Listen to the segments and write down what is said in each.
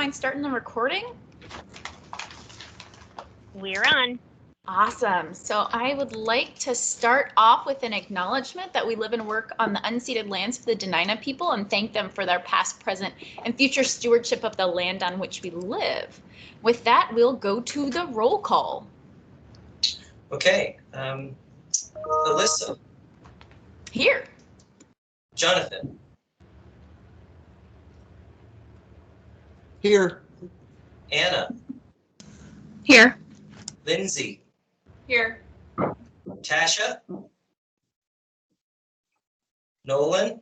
mind starting the recording? We're on. Awesome. So I would like to start off with an acknowledgement that we live and work on the unceded lands of the Dena'ina people and thank them for their past, present, and future stewardship of the land on which we live. With that, we'll go to the roll call. Okay. Alyssa. Here. Jonathan. Here. Anna. Here. Lindsay. Here. Tasha. Nolan.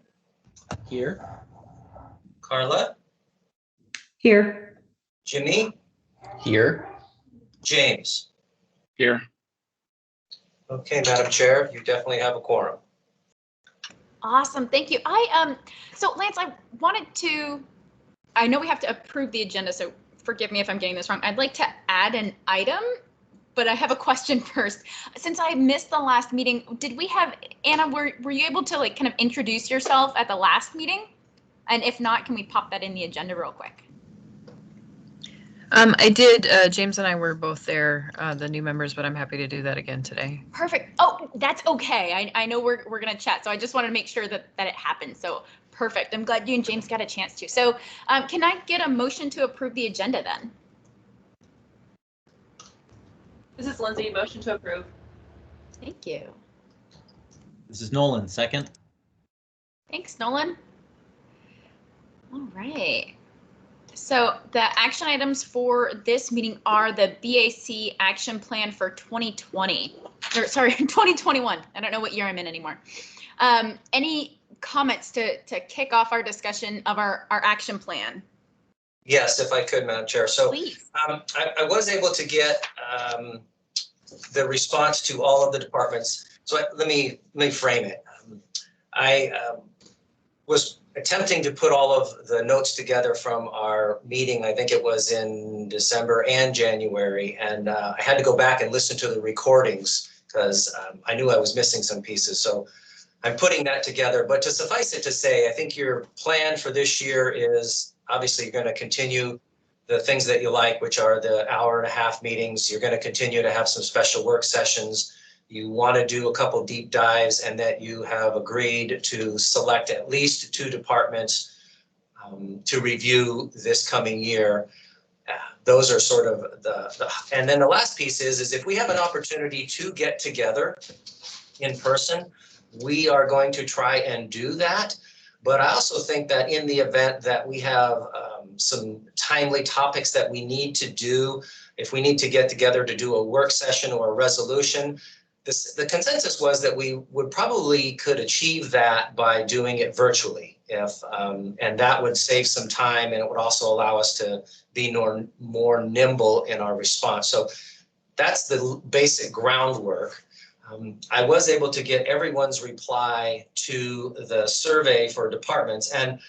Here. Carla. Here. Jimmy. Here. James. Here. Okay, Madam Chair, you definitely have a quorum. Awesome. Thank you. So Lance, I know we have to approve the agenda, so forgive me if I'm getting this wrong. I'd like to add an item, but I have a question first. Since I missed the last meeting, did we have, Anna, were you able to like kind of introduce yourself at the last meeting? And if not, can we pop that in the agenda real quick? I did. James and I were both there, the new members, but I'm happy to do that again today. Perfect. Oh, that's okay. I know we're going to chat, so I just wanted to make sure that it happened. So perfect. I'm glad you and James got a chance to. So can I get a motion to approve the agenda then? This is Lindsay. Motion to approve. Thank you. This is Nolan, second. Thanks, Nolan. All right. So the action items for this meeting are the BAC action plan for 2020, or sorry, 2021. I don't know what year I'm in anymore. Any comments to kick off our discussion of our action plan? Yes, if I could, Madam Chair. So Please. I was able to get the response to all of the departments. So let me frame it. I was attempting to put all of the notes together from our meeting. I think it was in December and January, and I had to go back and listen to the recordings because I knew I was missing some pieces. So I'm putting that together. But to suffice it to say, I think your plan for this year is obviously you're going to continue the things that you like, which are the hour-and-a-half meetings. You're going to continue to have some special work sessions. You want to do a couple deep dives, and that you have agreed to select at least 2 departments to review this coming year. Those are sort of and then the last piece is if we have an opportunity to get together in person, we are going to try and do that. But I also think that in the event that we have some timely topics that we need to do, if we need to get together to do a work session or a resolution, the consensus was that we would probably could achieve that by doing it virtually, and that would save some time, and it would also allow us to be more nimble in our response. So that's the basic groundwork. I was able to get everyone's reply to the survey for departments, and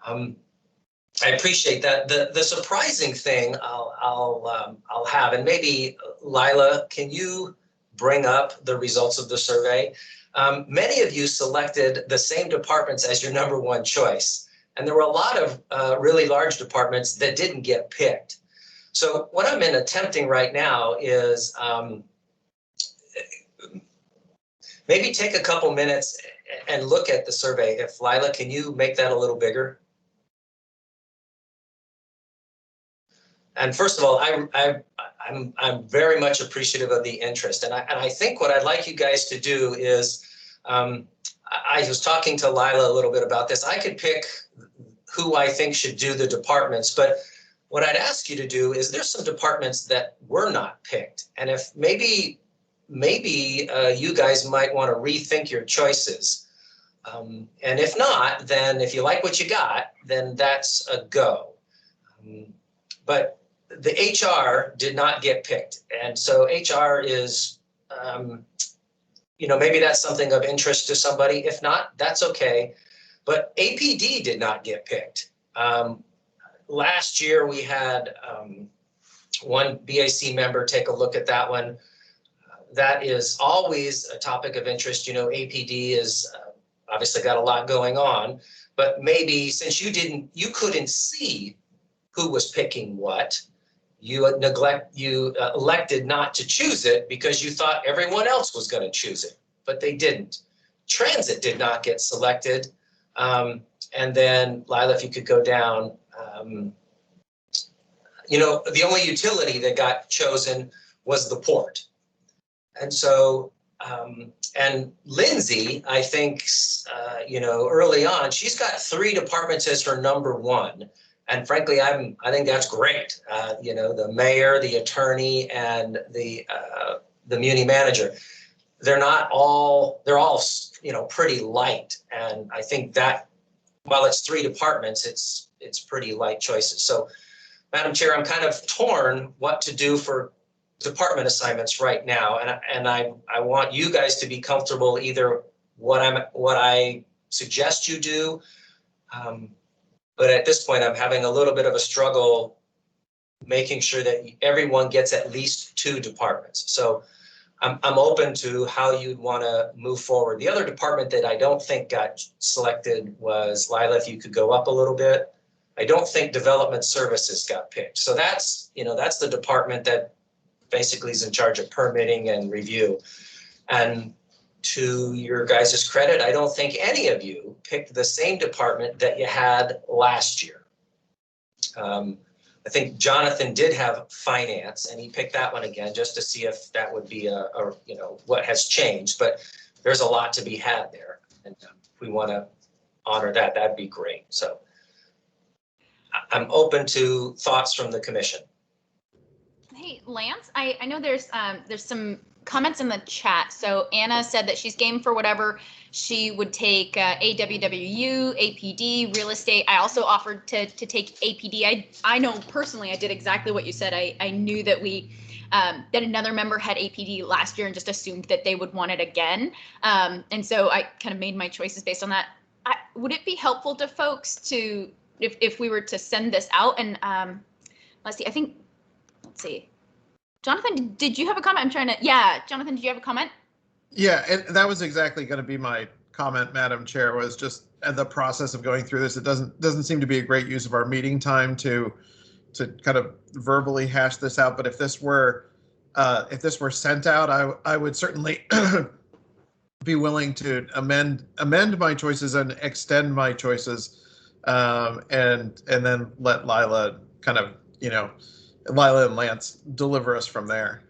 I appreciate that. The surprising thing I'll have, and maybe Lila, can you bring up the results of the survey? Many of you selected the same departments as your number 1 choice, and there were a lot of really large departments that didn't get picked. So what I'm attempting right now is maybe take a couple minutes and look at the survey. If Lila, can you make that a little bigger? And first of all, I'm very much appreciative of the interest, and I think what I'd like you guys to do is, I was talking to Lila a little bit about this. I could pick who I think should do the departments, but what I'd ask you to do is there's some departments that were not picked, and if maybe you guys might want to rethink your choices, and if not, then if you like what you got, then that's a go. But the HR did not get picked. And so HR is, maybe that's something of interest to somebody. If not, that's okay. But APD did not get picked. Last year we had one BAC member take a look at that one. That is always a topic of interest. APD is obviously got a lot going on, but maybe since you couldn't see who was picking what. You elected not to choose it because you thought everyone else was going to choose it, but they didn't. Transit did not get selected. And then, Lila, if you could go down, the only utility that got chosen was the port. And so, and Lindsay, I think, early on, she's got 3 departments as her number 1. And frankly, I think that's great. The mayor, the attorney, and the muni manager. They're all pretty light. And I think that while it's 3 departments, it's pretty light choices. So, Madam Chair, I'm kind of torn what to do for department assignments right now, and I want you guys to be comfortable either what I suggest you do, but at this point I'm having a little bit of a struggle making sure that everyone gets at least 2 departments. So I'm open to how you'd want to move forward. The other department that I don't think got selected was, Lila, if you could go up a little bit. I don't think development services got picked. So that's the department that basically is in charge of permitting and review. And to your guys' credit, I don't think any of you picked the same department that you had last year. I think Jonathan did have finance, and he picked that one again just to see if that would be what has changed. But there's a lot to be had there, and if we want to honor that, that'd be great. So I'm open to thoughts from the commission. Hey, Lance, I know there's some comments in the chat. So Anna said that she's game for whatever. She would take AWWU, APD, real estate. I also offered to take APD. I know personally I did exactly what you said. I knew that that another member had APD last year and just assumed that they would want it again. And so I kind of made my choices based on that. Would it be helpful to folks to, if we were to send this out and let's see. Jonathan, did you have a comment? Jonathan, did you have a comment? Yeah, and that was exactly going to be my comment, Madam Chair, was just the process of going through this. It doesn't seem to be a great use of our meeting time to kind of verbally hash this out. But if this were sent out, I would certainly be willing to amend my choices and extend my choices, and then let Lila kind of, Lila and Lance deliver us from there.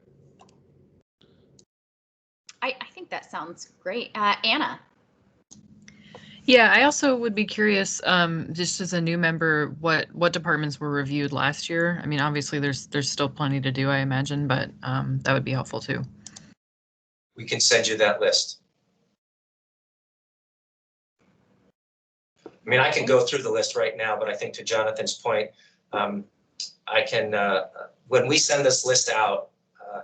I think that sounds great. Anna. Yeah, I also would be curious, just as a new member, what departments were reviewed last year. I mean, obviously there's still plenty to do, I imagine, but that would be helpful too. We can send you that list. I mean, I can go through the list right now, but I think to Jonathan's point, I can, when we send this list out,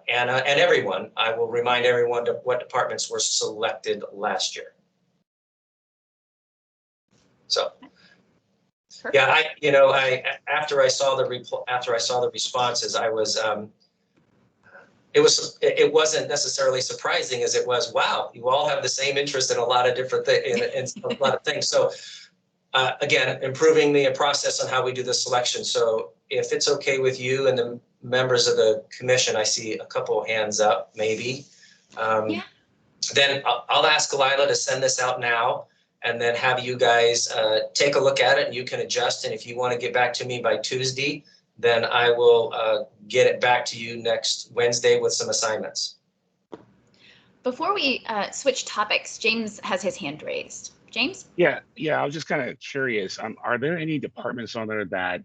Anna and everyone, I will remind everyone what departments were selected last year. So, perfect. Yeah, after I saw the responses, I was, it wasn't necessarily surprising as it was, wow, you all have the same interest in a lot of different things, in a lot of things. So, again, improving the process on how we do the selection. So if it's okay with you and the members of the commission, I see a couple of hands up, maybe. Yeah. Then I'll ask Lila to send this out now and then have you guys take a look at it and you can adjust. And if you want to get back to me by Tuesday, then I will get it back to you next Wednesday with some assignments. Before we switch topics, James has his hand raised. James? Yeah, I was just kind of curious. Are there any departments on there that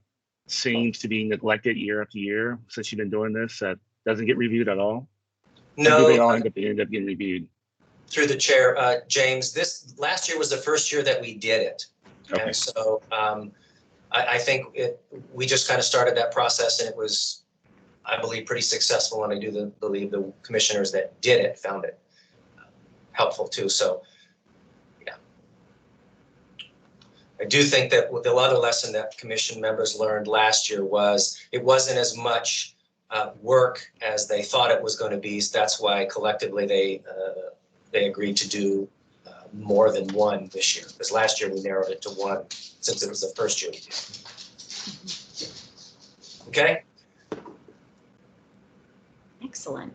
seems to be neglected year after year since you've been doing this that doesn't get reviewed at all? No. Or do they all end up getting reviewed? Through the chair, James, this last year was the first year that we did it. Okay. And so I think we just kind of started that process and it was, I believe, pretty successful. And I do believe the commissioners that did it found it helpful too. So I do think that the other lesson that commission members learned last year was it wasn't as much work as they thought it was going to be. So that's why collectively they agreed to do more than one this year. Because last year we narrowed it to one since it was the first year we did. Okay? Excellent.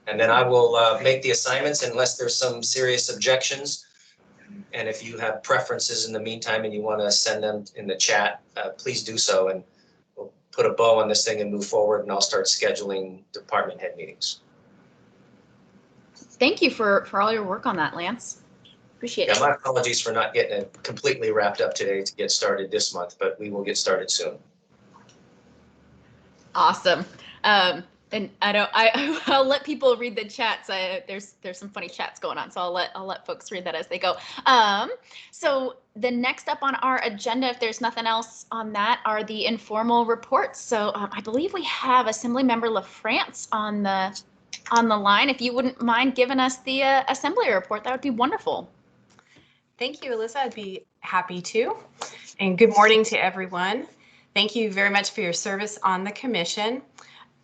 And then I will make the assignments unless there's some serious objections. And if you have preferences in the meantime and you want to send them in the chat, please do so. And we'll put a bow on this thing and move forward, and I'll start scheduling department head meetings. Thank you for all your work on that, Lance. Appreciate Yeah, it. my apologies for not getting it completely wrapped up today to get started this month, but we will get started soon. Awesome. And I'll let people read the chats. There's some funny chats going on, so I'll let folks read that as they go. So the next up on our agenda, if there's nothing else on that, are the informal reports. So I believe we have Assemblymember LaFrance on the line. If you wouldn't mind giving us the assembly report, that would be wonderful. Thank you, Alyssa. I'd be happy to. And good morning to everyone. Thank you very much for your service on the commission.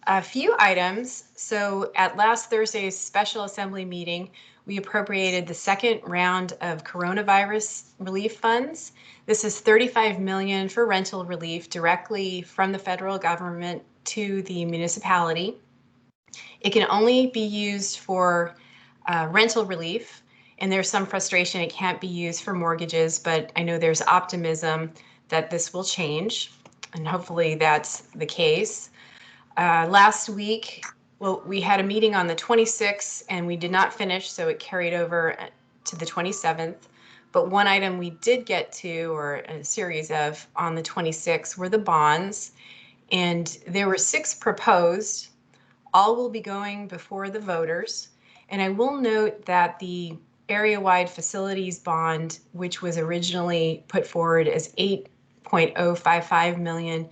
A few items. So at last Thursday's special assembly meeting, we appropriated the second round of coronavirus relief funds. This is $35 million for rental relief directly from the federal government to the municipality. It can only be used for rental relief, and there's some frustration it can't be used for mortgages, but I know there's optimism that this will change, and hopefully that's the case. Last week, well, we had a meeting on the 26th and we did not finish, so it carried over to the 27th. But one item we did get to, or a series of, on the 26th were the bonds. And there were 6 proposed. All will be going before the voters. And I will note that the area-wide facilities bond, which was originally put forward as $8.055 million,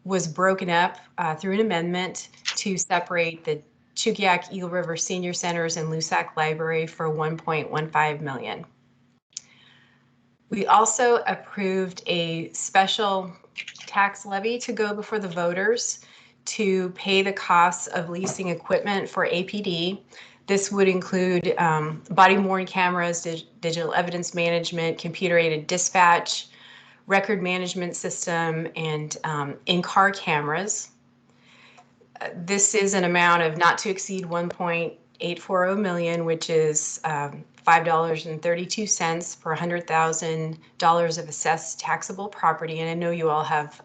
was broken up through an amendment to separate the Chugiak Eagle River Senior Centers and Lusac Library for $1.15 million. We also approved a special tax levy to go before the voters to pay the costs of leasing equipment for APD. This would include body-worn cameras, digital evidence management, computer-aided dispatch, record management system, and in-car cameras. This is an amount of not to exceed $1.840 million, which is $5.32 per $100,000 of assessed taxable property. And I know you all have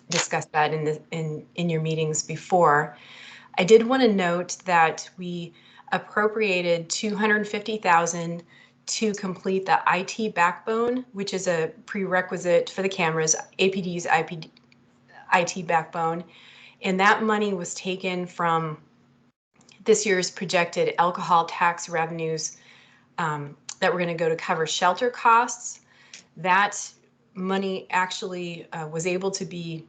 discussed that in your meetings before. I did want to note that we appropriated $250,000 to complete the IT backbone, which is a prerequisite for the cameras, APD's IT backbone. And that money was taken from this year's projected alcohol tax revenues that were going to go to cover shelter costs. That money actually was able to be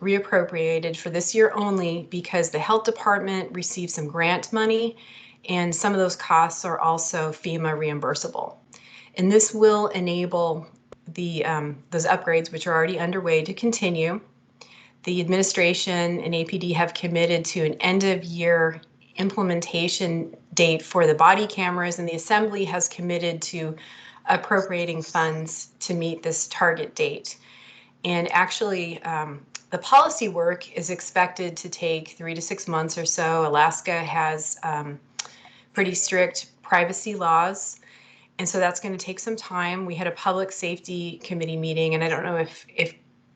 reappropriated for this year only because the health department received some grant money, and some of those costs are also FEMA reimbursable. And this will enable the those upgrades, which are already underway, to continue. The administration and APD have committed to an end of year implementation date for the body cameras, and the Assembly has committed to appropriating funds to meet this target date. And actually, the policy work is expected to take 3 to 6 months or so. Alaska has pretty strict privacy laws, and so that's going to take some time. We had a public safety committee meeting, and I don't know if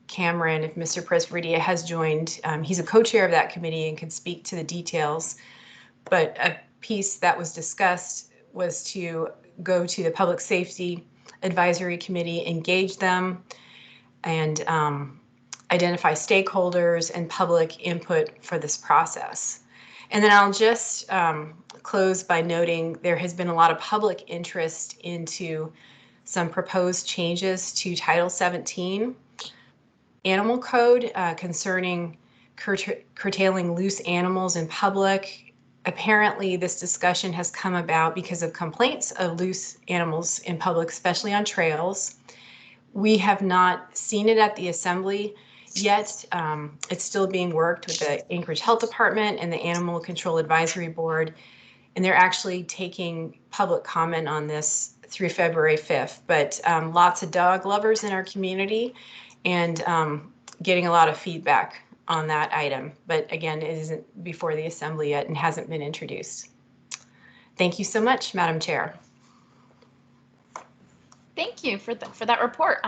Cameron, if Mr. Presvridia has joined. He's a co-chair of that committee and can speak to the details. But a piece that was discussed was to go to the Public Safety Advisory Committee, engage them, and identify stakeholders and public input for this process. And then I'll just close by noting there has been a lot of public interest into some proposed changes to Title 17 Animal Code concerning curtailing loose animals in public. Apparently, this discussion has come about because of complaints of loose animals in public, especially on trails. We have not seen it at the Assembly yet. It's still being worked with the Anchorage Health Department and the Animal Control Advisory Board, and they're actually taking public comment on this through February 5th. But lots of dog lovers in our community, and getting a lot of feedback on that item. But again, it isn't before the Assembly yet and hasn't been introduced. Thank you so much, Madam Chair. Thank you for that report.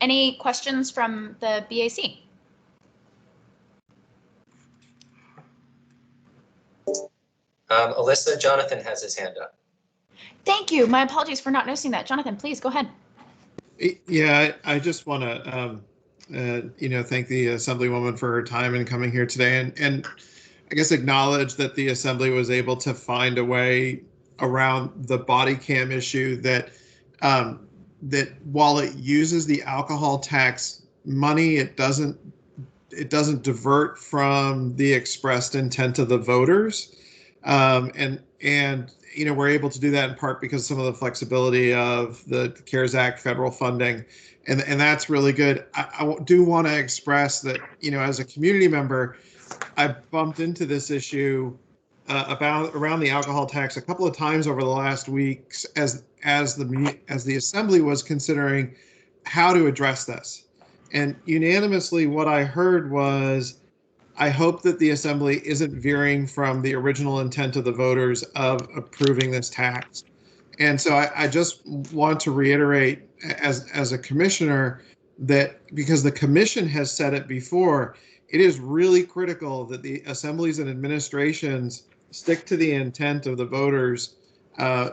Any questions from the BAC? Alyssa, Jonathan has his hand up. Thank you. My apologies for not noticing that. Jonathan, please go ahead. Yeah, I just want to, thank the Assemblywoman for her time in coming here today, and I guess acknowledge that the Assembly was able to find a way around the body cam issue that that while it uses the alcohol tax money, it doesn't divert from the expressed intent of the voters, and we're able to do that in part because of some of the flexibility of the CARES Act federal funding, and that's really good. I do want to express that, as a community member, I bumped into this issue around the alcohol tax a couple of times over the last weeks as the Assembly was considering how to address this. And unanimously, what I heard was, I hope that the Assembly isn't veering from the original intent of the voters of approving this tax. And so I just want to reiterate as a commissioner that because the commission has said it before, it is really critical that the assemblies and administrations stick to the intent of the voters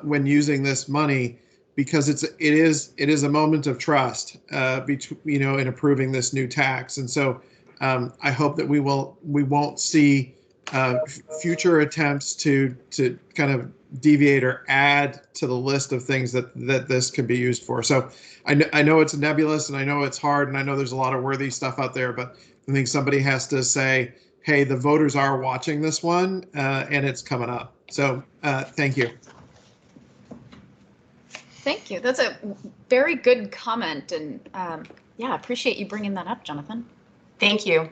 when using this money, because it is a moment of trust in approving this new tax. And so I hope that we won't see future attempts to kind of deviate or add to the list of things that this can be used for. So I know it's nebulous, and I know it's hard, and I know there's a lot of worthy stuff out there, but I think somebody has to say, hey, the voters are watching this one, and it's coming up. So thank you. Thank you. That's a very good comment, and yeah, appreciate you bringing that up, Jonathan. Thank you.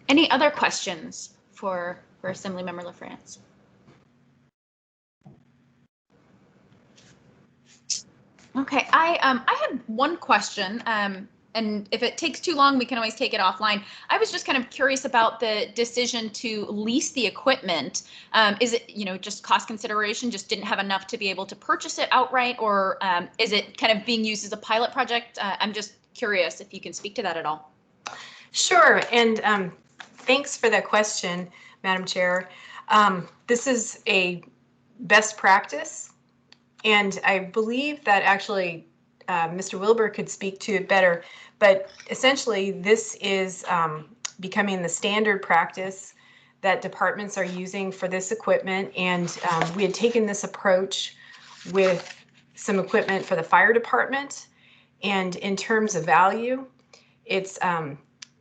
Any other questions for Assemblymember LaFrance? Okay, I had one question, and if it takes too long, we can always take it offline. I was just kind of curious about the decision to lease the equipment. Is it, just cost consideration, just didn't have enough to be able to purchase it outright, or is it kind of being used as a pilot project? I'm just curious if you can speak to that at all. Sure, and thanks for that question, Madam Chair. This is a best practice, and I believe that actually Mr. Wilbur could speak to it better, but essentially this is becoming the standard practice that departments are using for this equipment, and we had taken this approach with some equipment for the fire department, and in terms of value, it's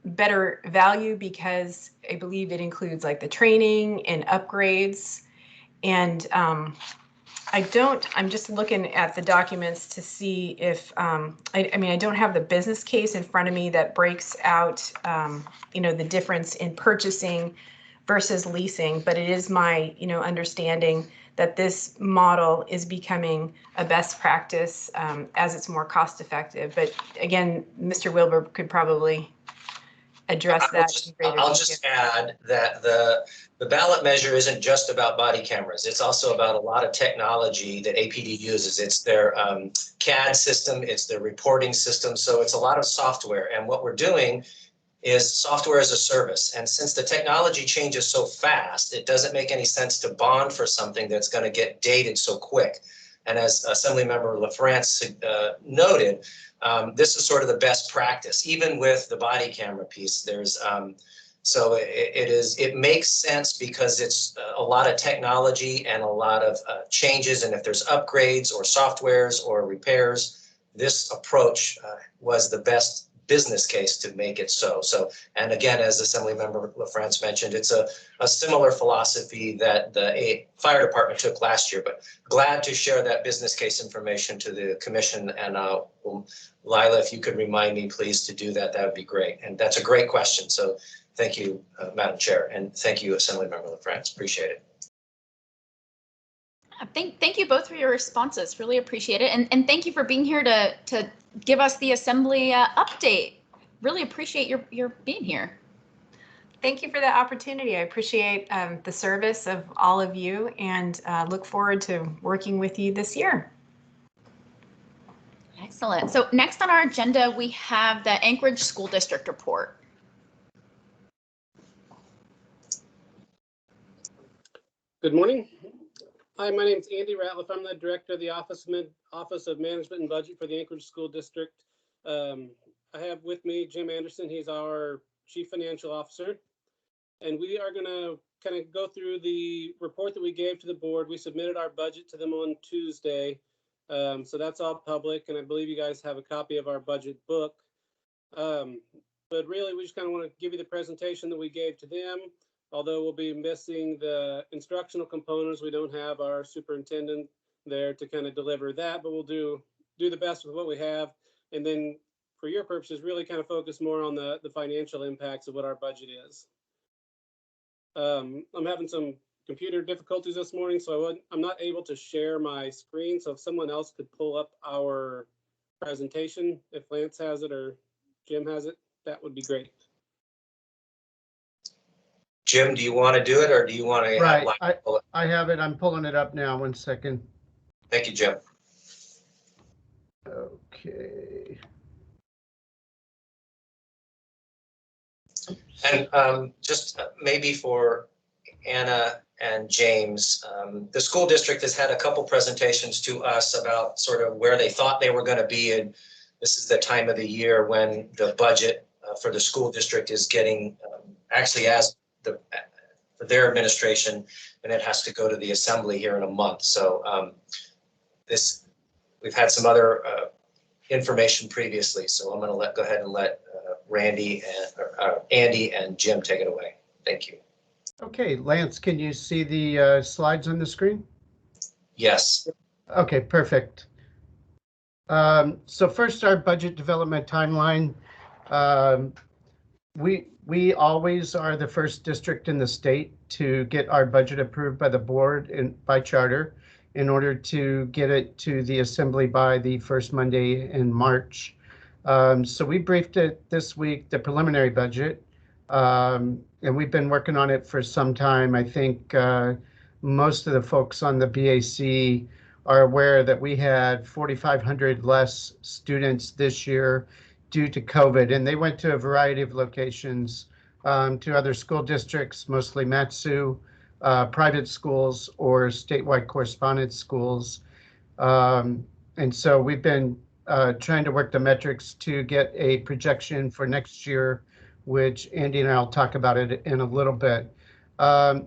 better value because I believe it includes like the training and upgrades, and I'm just looking at the documents to see if, I mean, I don't have the business case in front of me that breaks out, the difference in purchasing versus leasing, but it is my, understanding that this model is becoming a best practice as it's more cost effective. But again, Mr. Wilbur could probably address that. I'll just add that the ballot measure isn't just about body cameras. It's also about a lot of technology that APD uses. It's their CAD system, it's their reporting system. So it's a lot of software. And what we're doing is software as a service. And since the technology changes so fast, it doesn't make any sense to bond for something that's going to get dated so quick. And as Assemblymember LaFrance noted, this is sort of the best practice, even with the body camera piece. There's so it makes sense because it's a lot of technology and a lot of changes. And if there's upgrades or softwares or repairs, this approach was the best business case to make it so. And again, as Assemblymember LaFrance mentioned, it's a similar philosophy that the fire department took last year, but glad to share that business case information to the commission. And Lila, if you could remind me, please, to do that, that would be great. And that's a great question. So thank you, Madam Chair, and thank you, Assemblymember LaFrance. Appreciate it. Thank you both for your responses. Really appreciate it. And thank you for being here to give us the assembly update. Really appreciate your being here. Thank you for the opportunity. I appreciate the service of all of you and look forward to working with you this year. Excellent. So next on our agenda, we have the Anchorage School District report. Good morning. Hi, my name is Andy Ratliff. I'm the director of the Office of Management and Budget for the Anchorage School District. I have with me Jim Anderson. He's our Chief Financial Officer. And we are going to kind of go through the report that we gave to the board. We submitted our budget to them on Tuesday. So that's all public. And I believe you guys have a copy of our budget book. But really, we just kind of want to give you the presentation that we gave to them. Although we'll be missing the instructional components, we don't have our superintendent there to kind of deliver that, but we'll do the best with what we have. And then for your purposes, really kind of focus more on the financial impacts of what our budget is. I'm having some computer difficulties this morning, so I'm not able to share my screen. So if someone else could pull up our presentation, if Lance has it or Jim has it, that would be great. Jim, do you want to do it, or do you want to? Right, I have it. I'm pulling it up now. 1 second. Thank you, Jim. Okay. And just maybe for Anna and James, the school district has had a couple presentations to us about sort of where they thought they were going to be. And this is the time of the year when the budget for the school district is getting actually as for their administration, and it has to go to the assembly here in a month. So we've had some other information previously, so I'm going to go ahead and let Andy and Jim take it away. Thank you. Okay, Lance, can you see the slides on the screen? Yes. Okay, perfect. So first, our budget development timeline. We always are the first district in the state to get our budget approved by the board and by charter in order to get it to the assembly by the first Monday in March. So we briefed it this week, the preliminary budget, and we've been working on it for some time. I think most of the folks on the BAC are aware that we had 4,500 less students this year due to COVID, and they went to a variety of locations, to other school districts, mostly Matsu, private schools or statewide correspondence schools. And so we've been trying to work the metrics to get a projection for next year, which Andy and I will talk about it in a little bit.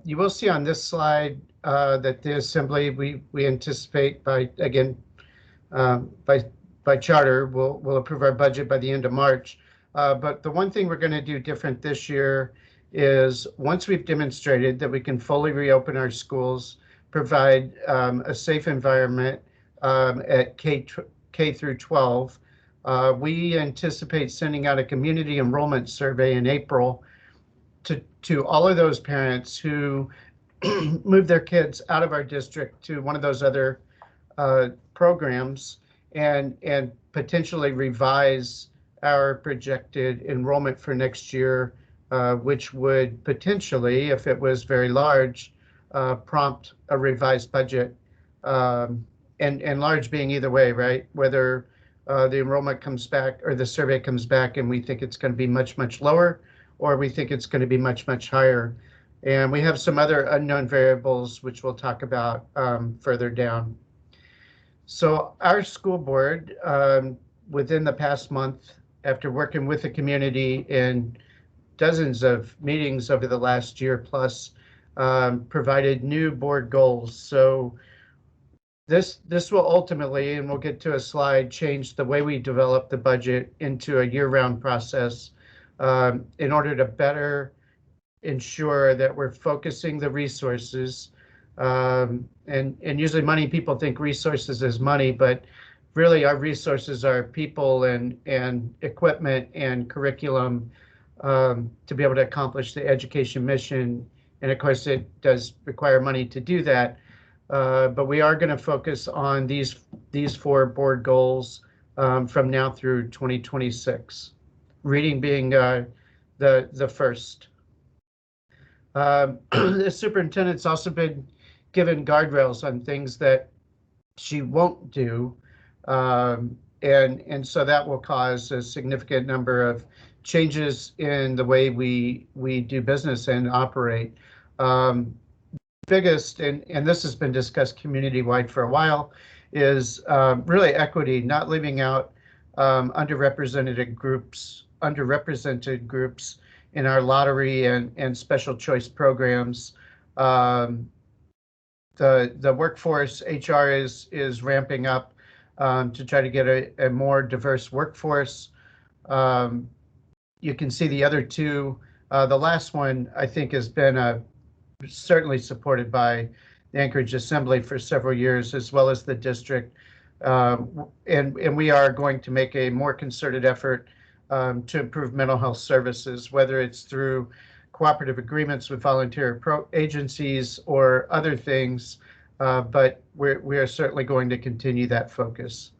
You will see on this slide that the assembly, we anticipate by charter, we'll approve our budget by the end of March. But the one thing we're going to do different this year is once we've demonstrated that we can fully reopen our schools, provide a safe environment at K through 12, we anticipate sending out a community enrollment survey in April to all of those parents who move their kids out of our district to one of those other programs and potentially revise our projected enrollment for next year, which would potentially, if it was very large, prompt a revised budget, and large being either way, right? Whether the enrollment comes back or the survey comes back and we think it's going to be much, much lower, or we think it's going to be much, much higher. And we have some other unknown variables, which we'll talk about further down. So our school board, within the past month, after working with the community in dozens of meetings over the last year plus, provided new board goals. So this will ultimately, and we'll get to a slide, change the way we develop the budget into a year-round process in order to better ensure that we're focusing the resources. And usually money, people think resources is money, but really our resources are people and equipment and curriculum to be able to accomplish the education mission. And of course, it does require money to do that. But we are going to focus on these 4 board goals from now through 2026. Reading being the first. The superintendent's also been given guardrails on things that she won't do. And so that will cause a significant number of changes in the way we do business and operate. Biggest, and this has been discussed community-wide for a while, is really equity, not leaving out underrepresented groups in our lottery and special choice programs. The workforce, HR is ramping up to try to get a more diverse workforce. You can see the other two. The last one, I think, has been certainly supported by the Anchorage Assembly for several years, as well as the district. And we are going to make a more concerted effort to improve mental health services, whether it's through cooperative agreements with volunteer agencies or other things, but we are certainly going to continue that focus.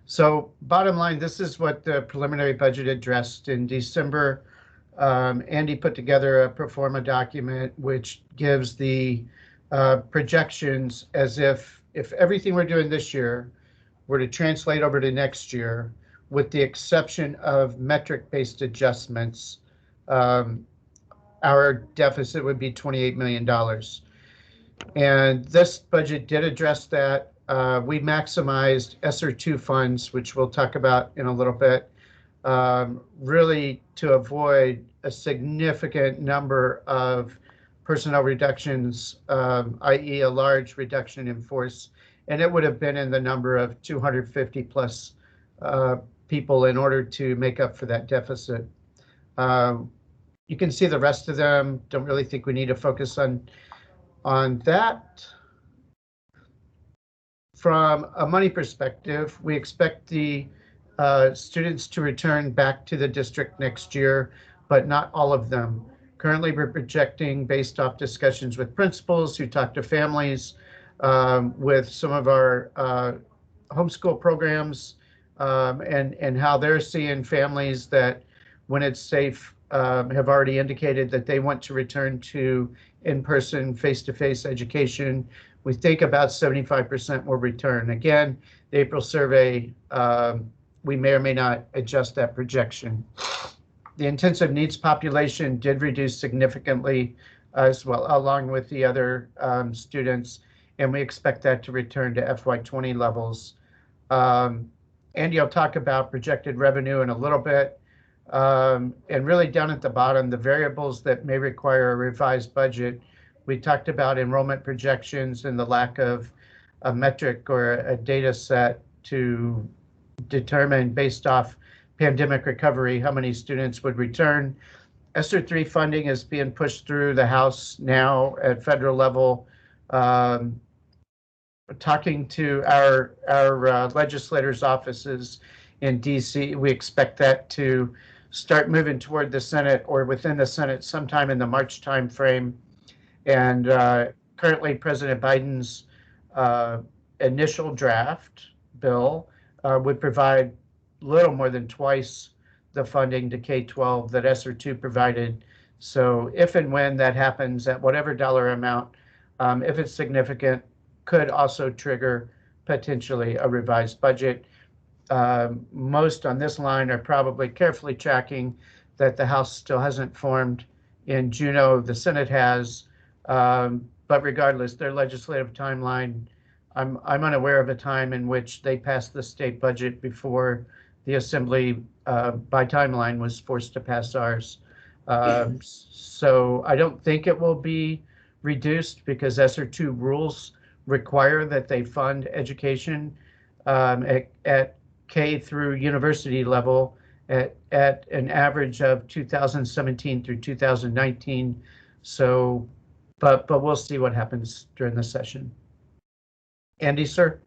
So bottom line, this is what the preliminary budget addressed in December. Andy put together a pro forma document which gives the projections as if everything we're doing this year were to translate over to next year, with the exception of metric-based adjustments, our deficit would be $28 million. And this budget did address that. We maximized ESSER 2 funds, which we'll talk about in a little bit, really to avoid a significant number of personnel reductions, i.e. a large reduction in force. And it would have been in the number of 250 plus people in order to make up for that deficit. You can see the rest of them. Don't really think we need to focus on that. From a money perspective, we expect the students to return back to the district next year, but not all of them. Currently, we're projecting, based off discussions with principals who talk to families, with some of our homeschool programs, and how they're seeing families that, when it's safe, have already indicated that they want to return to in-person, face-to-face education. We think about 75% will return. Again, the April survey, we may or may not adjust that projection. The intensive needs population did reduce significantly as well, along with the other students, and we expect that to return to FY20 levels. Andy will talk about projected revenue in a little bit. And really down at the bottom, the variables that may require a revised budget. We talked about enrollment projections and the lack of a metric or a data set to determine, based off pandemic recovery, how many students would return. ESSER 3 funding is being pushed through the House now at federal level. Talking to our legislators' offices in DC, we expect that to start moving toward the Senate or within the Senate sometime in the March timeframe. And currently, President Biden's initial draft bill would provide little more than twice the funding to K-12 that ESSER 2 provided. So if and when that happens, at whatever dollar amount, if it's significant, could also trigger potentially a revised budget. Most on this line are probably carefully tracking that the House still hasn't formed in Juneau. The Senate has, but regardless, their legislative timeline, I'm unaware of a time in which they passed the state budget before the Assembly, by timeline, was forced to pass ours. So I don't think it will be reduced, because ESSER 2 rules require that they fund education at K through university level at an average of 2017 through 2019. So, but we'll see what happens during the session. Andy, sir?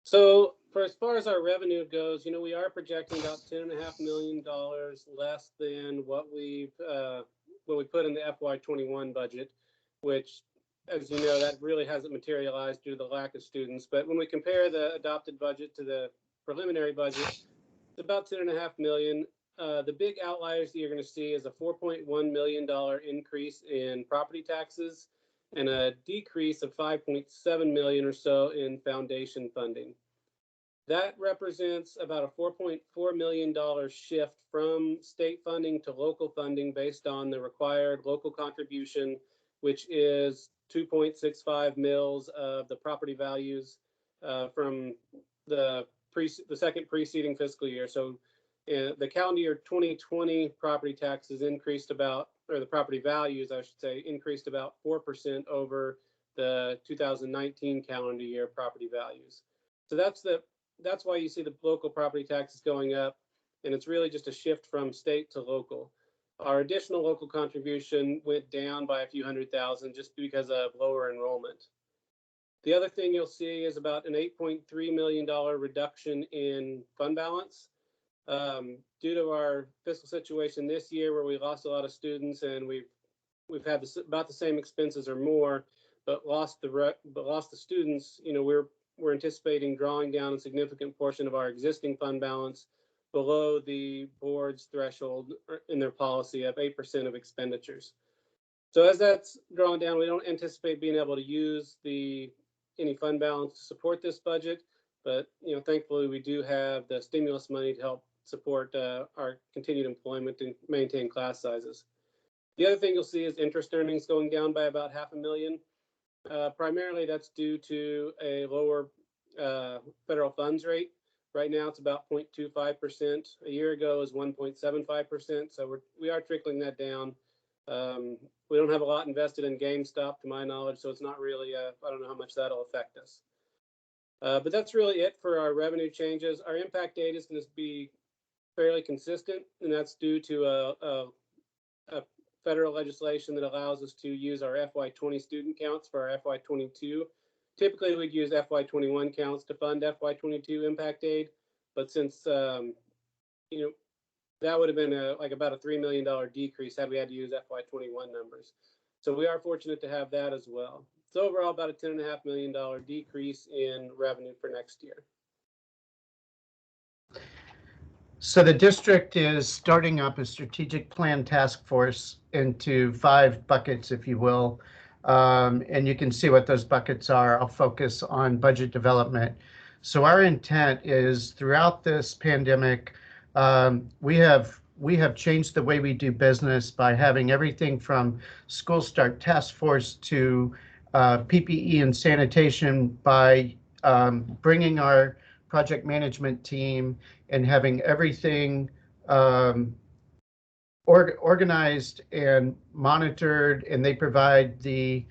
So for as far as our revenue goes, we are projecting about $10.5 million less than what we put in the FY21 budget, which, as you know, that really hasn't materialized due to the lack of students. But when we compare the adopted budget to the preliminary budget. It's about 10.5 million. The big outliers that you're going to see is a $4.1 million increase in property taxes and a decrease of 5.7 million or so in foundation funding. That represents about a $4.4 million shift from state funding to local funding based on the required local contribution, which is 2.65 mils of the property values from the second preceding fiscal year. So the calendar year 2020 property taxes increased about, or the property values, I should say, increased about 4% over the 2019 calendar year property values. So that's why you see the local property taxes going up, and it's really just a shift from state to local. Our additional local contribution went down by a few $100,000 just because of lower enrollment. The other thing you'll see is about an $8.3 million reduction in fund balance. Due to our fiscal situation this year where we lost a lot of students and we've had about the same expenses or more, but lost the students, you know, we're anticipating drawing down a significant portion of our existing fund balance below the board's threshold in their policy of 8% of expenditures. So as that's drawn down, we don't anticipate being able to use any fund balance to support this budget, but you know, thankfully we do have the stimulus money to help support our continued employment and maintain class sizes. The other thing you'll see is interest earnings going down by about $500,000. Primarily that's due to a lower federal funds rate. Right now it's about 0.25%. A year ago it was 1.75%. So we are trickling that down. We don't have a lot invested in GameStop to my knowledge, so it's not really, I don't know how much that'll affect us. But that's really it for our revenue changes. Our impact data is going to be fairly consistent, and that's due to a federal legislation that allows us to use our FY20 student counts for our FY22. Typically, we'd use FY21 counts to fund FY22 impact aid, but since you know, that would have been like about a $3 million decrease had we had to use FY21 numbers. So we are fortunate to have that as well. So overall, about a $10.5 million decrease in revenue for next year. So the district is starting up a strategic plan task force into 5 buckets, if you will. And you can see what those buckets are. I'll focus on budget development. So our intent is throughout this pandemic, we have changed the way we do business by having everything from school start task force to PPE and sanitation, by bringing our project management team and having everything organized and monitored, and they provide the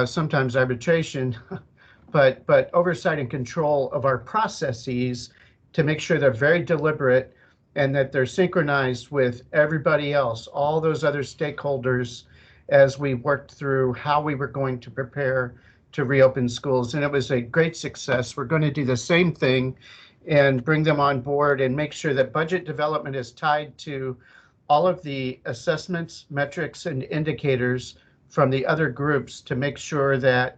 sometimes arbitration, but oversight and control of our processes to make sure they're very deliberate and that they're synchronized with everybody else, all those other stakeholders, as we worked through how we were going to prepare to reopen schools. And it was a great success. We're going to do the same thing and bring them on board and make sure that budget development is tied to all of the assessments, metrics, and indicators from the other groups to make sure that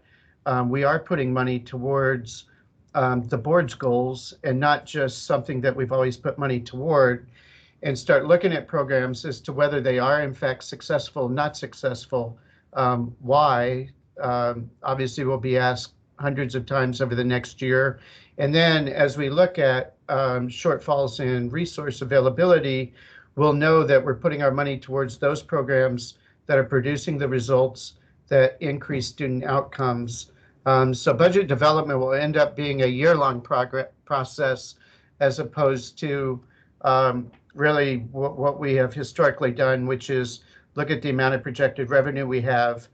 we are putting money towards the board's goals and not just something that we've always put money toward, and start looking at programs as to whether they are in fact successful, not successful, why. Obviously we'll be asked hundreds of times over the next year. And then as we look at shortfalls in resource availability, we'll know that we're putting our money towards those programs that are producing the results that increase student outcomes. So budget development will end up being a year-long process, as opposed to really what we have historically done, which is look at the amount of projected revenue we have,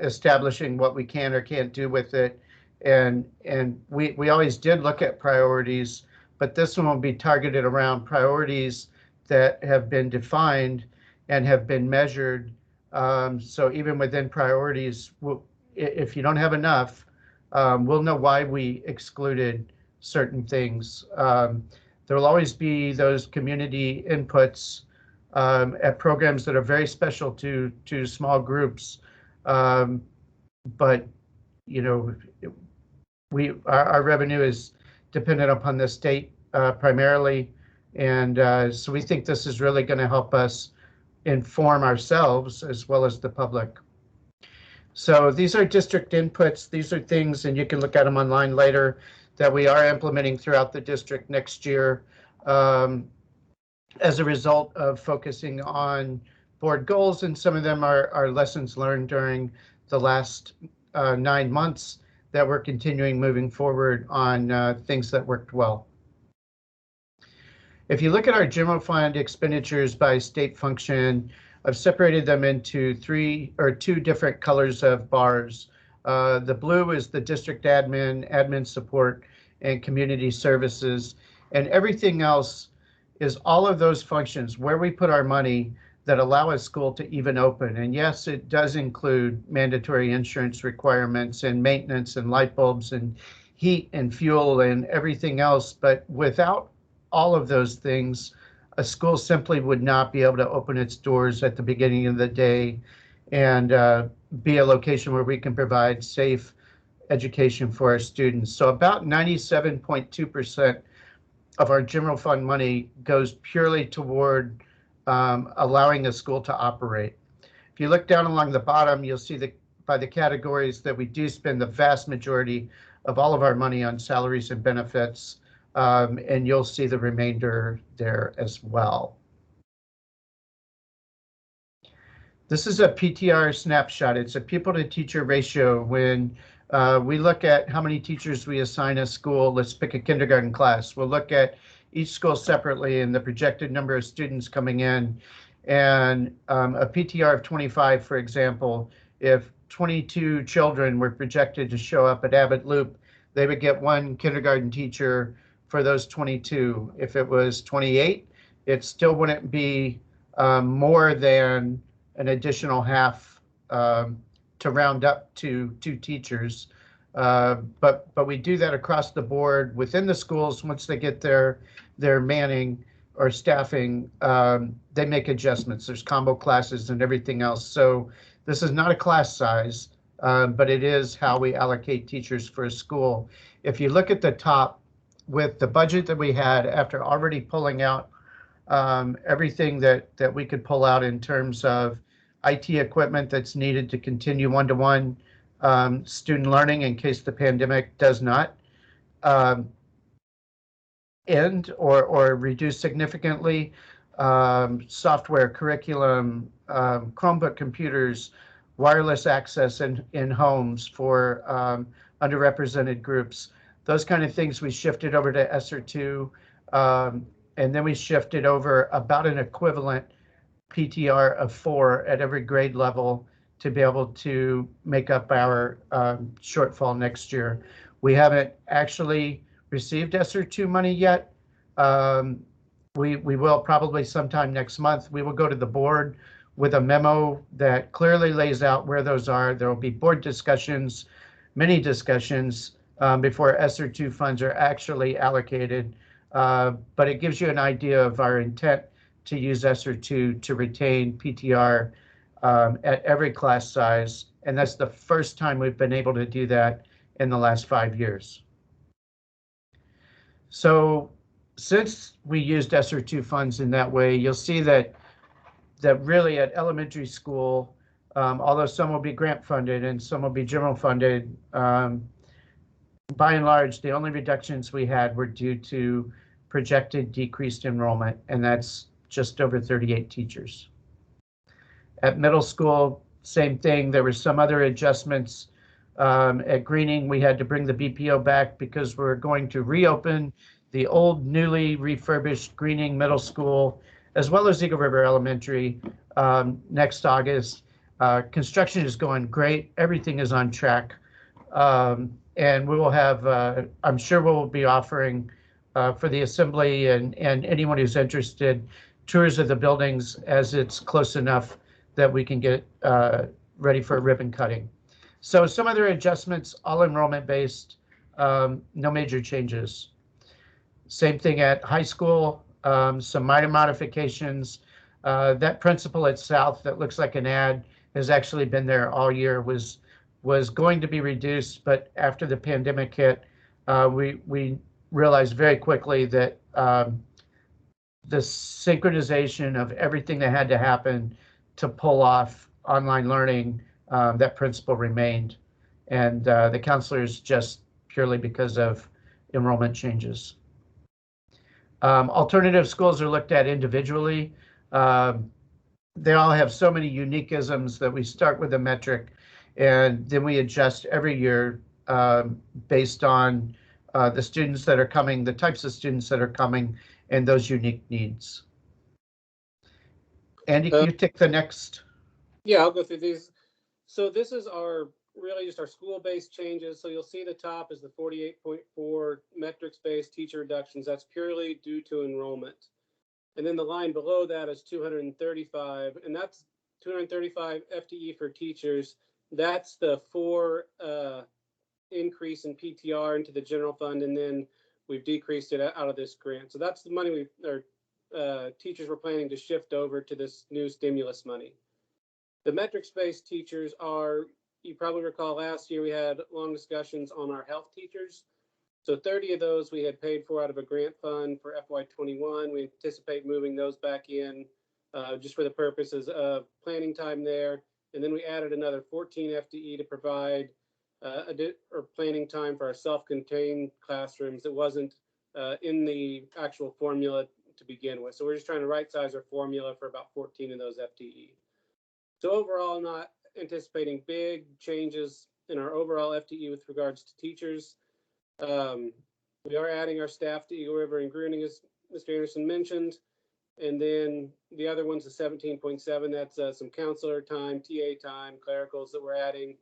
establishing what we can or can't do with it. And we always did look at priorities, but this one will be targeted around priorities that have been defined and have been measured. So even within priorities, if you don't have enough, we'll know why we excluded certain things. There will always be those community inputs at programs that are very special to small groups. But you know, our revenue is dependent upon the state primarily. And so we think this is really going to help us inform ourselves as well as the public. So these are district inputs. These are things, and you can look at them online later, that we are implementing throughout the district next year as a result of focusing on board goals. And some of them are lessons learned during the last 9 months that we're continuing moving forward on things that worked well. If you look at our general fund expenditures by state function, I've separated them into two different colors of bars. The blue is the district admin support, and community services, and everything else is all of those functions where we put our money that allow a school to even open. And yes, it does include mandatory insurance requirements and maintenance and light bulbs and heat and fuel and everything else. But without all of those things, a school simply would not be able to open its doors at the beginning of the day and be a location where we can provide safe education for our students. So about 97.2% of our general fund money goes purely toward allowing a school to operate. If you look down along the bottom, you'll see that by the categories that we do spend the vast majority of all of our money on salaries and benefits, and you'll see the remainder there as well. This is a PTR snapshot. It's a pupil to teacher ratio. When we look at how many teachers we assign a school, let's pick a kindergarten class. We'll look at each school separately and the projected number of students coming in. And a PTR of 25, for example, if 22 children were projected to show up at Abbott Loop, they would get one kindergarten teacher for those 22. If it was 28, it still wouldn't be more than an additional half to round up to 2 teachers. But we do that across the board within the schools. Once they get their manning or staffing, they make adjustments. There's combo classes and everything else. So this is not a class size, but it is how we allocate teachers for a school. If you look at the top, with the budget that we had after already pulling out everything that we could pull out in terms of IT equipment that's needed to continue one-to-one student learning in case the pandemic does not end or reduce significantly, software, curriculum, Chromebook computers, wireless access in homes for underrepresented groups. Those kind of things we shifted over to ESSER 2, and then we shifted over about an equivalent PTR of 4 at every grade level to be able to make up our shortfall next year. We haven't actually received ESSER 2 money yet. We will probably sometime next month. We will go to the board with a memo that clearly lays out where those are. There will be board discussions, many discussions, before ESSER 2 funds are actually allocated. But it gives you an idea of our intent to use ESSER 2 to retain PTR at every class size. And that's the first time we've been able to do that in the last 5 years. So since we used ESSER 2 funds in that way, you'll see that really at elementary school, although some will be grant funded and some will be general funded, by and large, the only reductions we had were due to projected decreased enrollment, and that's just over 38 teachers. At middle school, same thing. There were some other adjustments. At Greening, we had to bring the BPO back because we're going to reopen the old, newly refurbished Greening Middle School, as well as Eagle River Elementary, next August. Construction is going great. Everything is on track. And we will have, I'm sure we'll be offering for the assembly and anyone who's interested, tours of the buildings as it's close enough that we can get ready for ribbon cutting. So some other adjustments, all enrollment based, no major changes. Same thing at high school, some minor modifications. That principal at South that looks like an ad has actually been there all year, was going to be reduced, but after the pandemic hit, we realized very quickly that the synchronization of everything that had to happen to pull off online learning, that principle remained. And the counselors just purely because of enrollment changes. Alternative schools are looked at individually. They all have so many unique isms that we start with a metric and then we adjust every year based on the students that are coming, the types of students that are coming, and those unique needs. Andy, can you take the next? Yeah, I'll go through these. So this is really just our school-based changes. So you'll see the top is the 48.4 metrics-based teacher reductions. That's purely due to enrollment. And then the line below that is 235, and that's 235 FTE for teachers. That's the 4 increase in PTR into the general fund, and then we've decreased it out of this grant. So that's the money our teachers were planning to shift over to this new stimulus money. The metrics-based teachers are, you probably recall last year we had long discussions on our health teachers. So 30 of those we had paid for out of a grant fund for FY21. We anticipate moving those back in just for the purposes of planning time there. And then we added another 14 FTE to provide planning time for our self-contained classrooms that wasn't in the actual formula to begin with. So we're just trying to right size our formula for about 14 of those FTE. So overall, not anticipating big changes in our overall FTE with regards to teachers. We are adding our staff to Eagle River and Gruning, as Mr. Anderson mentioned. And then the other one's the 17.7. That's some counselor time, TA time, clericals that we're adding.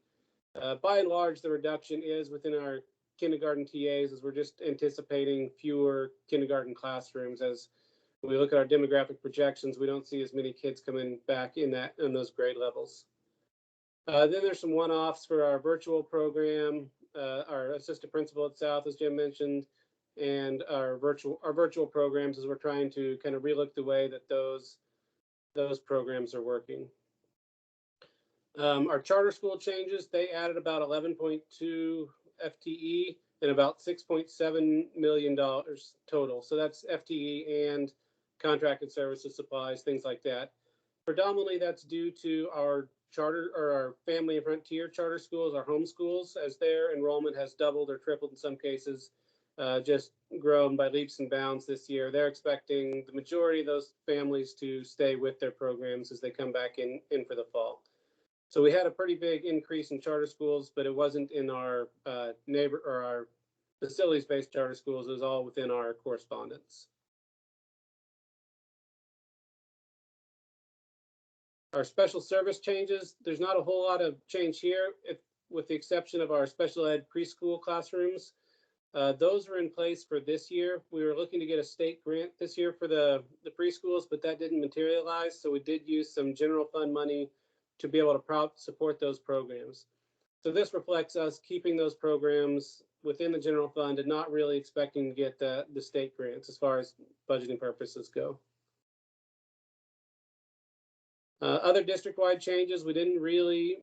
By and large, the reduction is within our kindergarten TAs, as we're just anticipating fewer kindergarten classrooms. As we look at our demographic projections, we don't see as many kids coming back in those grade levels. Then there's some one-offs for our virtual program, our assistant principal at South, as Jim mentioned, and our virtual programs, as we're trying to kind of relook the way that those programs are working. Our charter school changes, they added about 11.2 FTE and about $6.7 million total. So that's FTE and contracted services, supplies, things like that. Predominantly, that's due to our charter or our family and frontier charter schools, our home schools, as their enrollment has doubled or tripled in some cases, just grown by leaps and bounds this year. They're expecting the majority of those families to stay with their programs as they come back in for the fall. So we had a pretty big increase in charter schools, but it wasn't in our neighbor or our facilities-based charter schools. It was all within our correspondence. Our special service changes, there's not a whole lot of change here, with the exception of our special ed preschool classrooms. Those were in place for this year. We were looking to get a state grant this year for the preschools, but that didn't materialize. So we did use some general fund money to be able to support those programs. So this reflects us keeping those programs within the general fund and not really expecting to get the state grants as far as budgeting purposes go. Other district-wide changes, we didn't really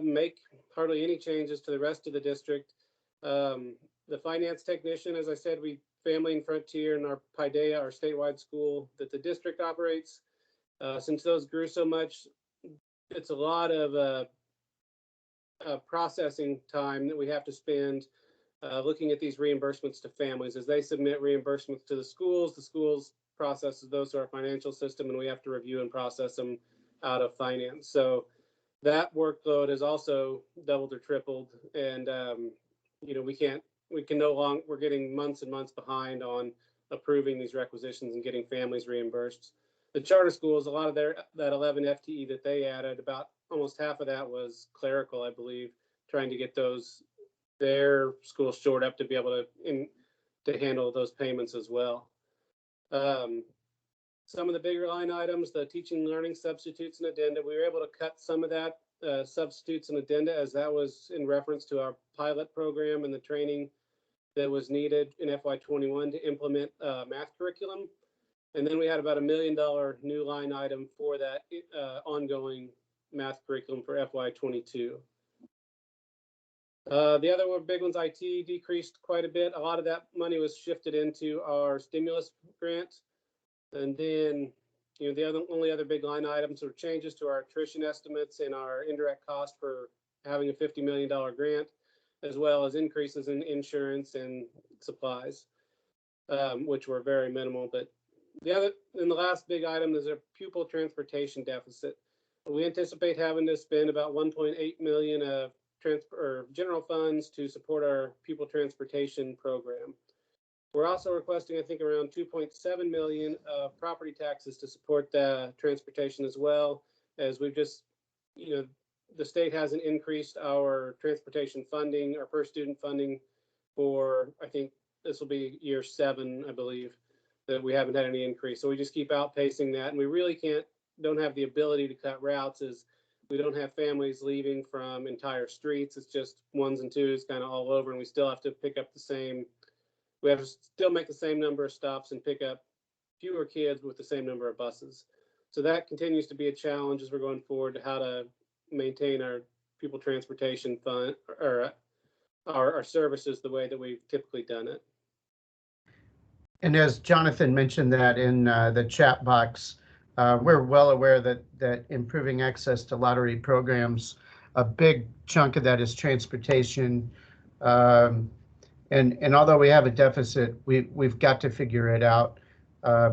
make hardly any changes to the rest of the district. The finance technician, as I said, Family and Frontier and our Paideia, our statewide school that the district operates, since those grew so much, it's a lot of processing time that we have to spend looking at these reimbursements to families. As they submit reimbursements to the schools processes those to our financial system, and we have to review and process them out of finance. So that workload has also doubled or tripled, and we're getting months and months behind on approving these requisitions and getting families reimbursed. The charter schools, a lot of that 11 FTE that they added, about almost half of that was clerical, I believe, trying to get their schools shored up to be able to handle those payments as well. Some of the bigger line items, the teaching and learning substitutes and addenda, we were able to cut some of that substitutes and addenda, as that was in reference to our pilot program and the training that was needed in FY21 to implement math curriculum. And then we had about $1 million new line item for that ongoing math curriculum for FY22. The other one, big one's IT decreased quite a bit. A lot of that money was shifted into our stimulus grant. And then, the only other big line items were changes to our attrition estimates and our indirect cost for having a $50 million grant, as well as increases in insurance and supplies, which were very minimal. But the last big item is a pupil transportation deficit. We anticipate having to spend about 1.8 million of general funds to support our pupil transportation program. We're also requesting, I think, around 2.7 million of property taxes to support the transportation, as well as we've just, the state hasn't increased our transportation funding, our per student funding for, I think this will be year 7, I believe, that we haven't had any increase. So we just keep outpacing that, and we really don't have the ability to cut routes, as we don't have families leaving from entire streets. It's just 1s and 2s kind of all over, and we still have to pick up we have to still make the same number of stops and pick up fewer kids with the same number of buses. So that continues to be a challenge as we're going forward to how to maintain our pupil transportation fund, or our services the way that we've typically done it. And as Jonathan mentioned that in the chat box, we're well aware that improving access to lottery programs, a big chunk of that is transportation. And although we have a deficit, we've got to figure it out,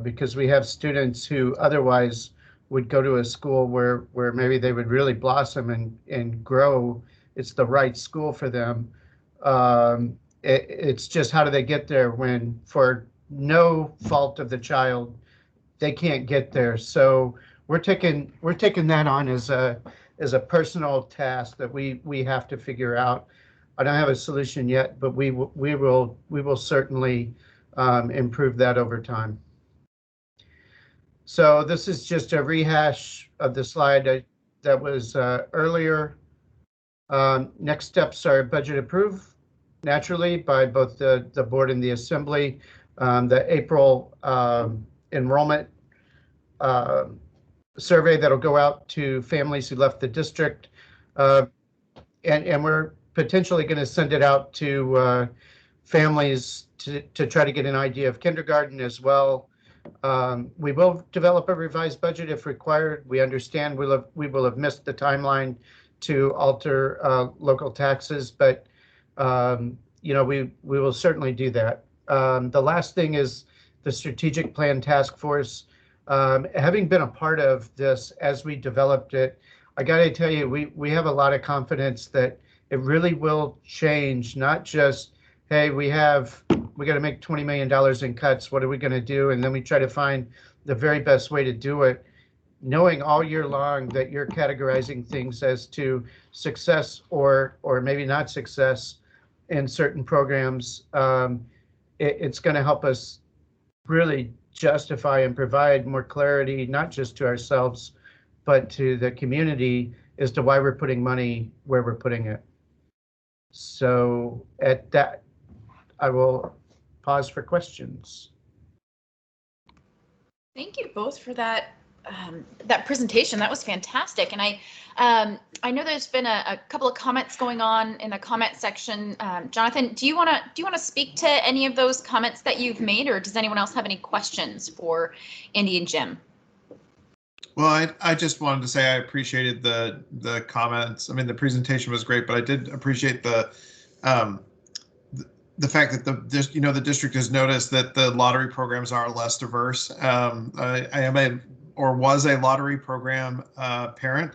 because we have students who otherwise would go to a school where maybe they would really blossom and grow. It's the right school for them. It's just, how do they get there when, for no fault of the child, they can't get there? So we're taking that on as a personal task that we have to figure out. I don't have a solution yet, but we will certainly improve that over time. So this is just a rehash of the slide that was earlier. Next steps are budget approved naturally by both the board and the assembly. The April enrollment survey that'll go out to families who left the district, and we're potentially going to send it out to families to try to get an idea of kindergarten as well. We will develop a revised budget if required. We understand we will have missed the timeline to alter local taxes, but we will certainly do that. The last thing is the strategic plan task force. Having been a part of this as we developed it, I got to tell you, we have a lot of confidence that it really will change, not just, hey, we got to make $20 million in cuts. What are we going to do? And then we try to find the very best way to do it, knowing all year long that you're categorizing things as to success or maybe not success in certain programs. It's going to help us really justify and provide more clarity, not just to ourselves, but to the community as to why we're putting money where we're putting it. So at that, I will pause for questions. Thank you both for that presentation. That was fantastic. And I know there's been a couple of comments going on in the comment section. Jonathan, do you want to speak to any of those comments that you've made, or does anyone else have any questions for Andy and Jim? Well, I just wanted to say I appreciated the comments. I mean, the presentation was great, but I did appreciate the fact that the district has noticed that the lottery programs are less diverse. I am was a lottery program parent,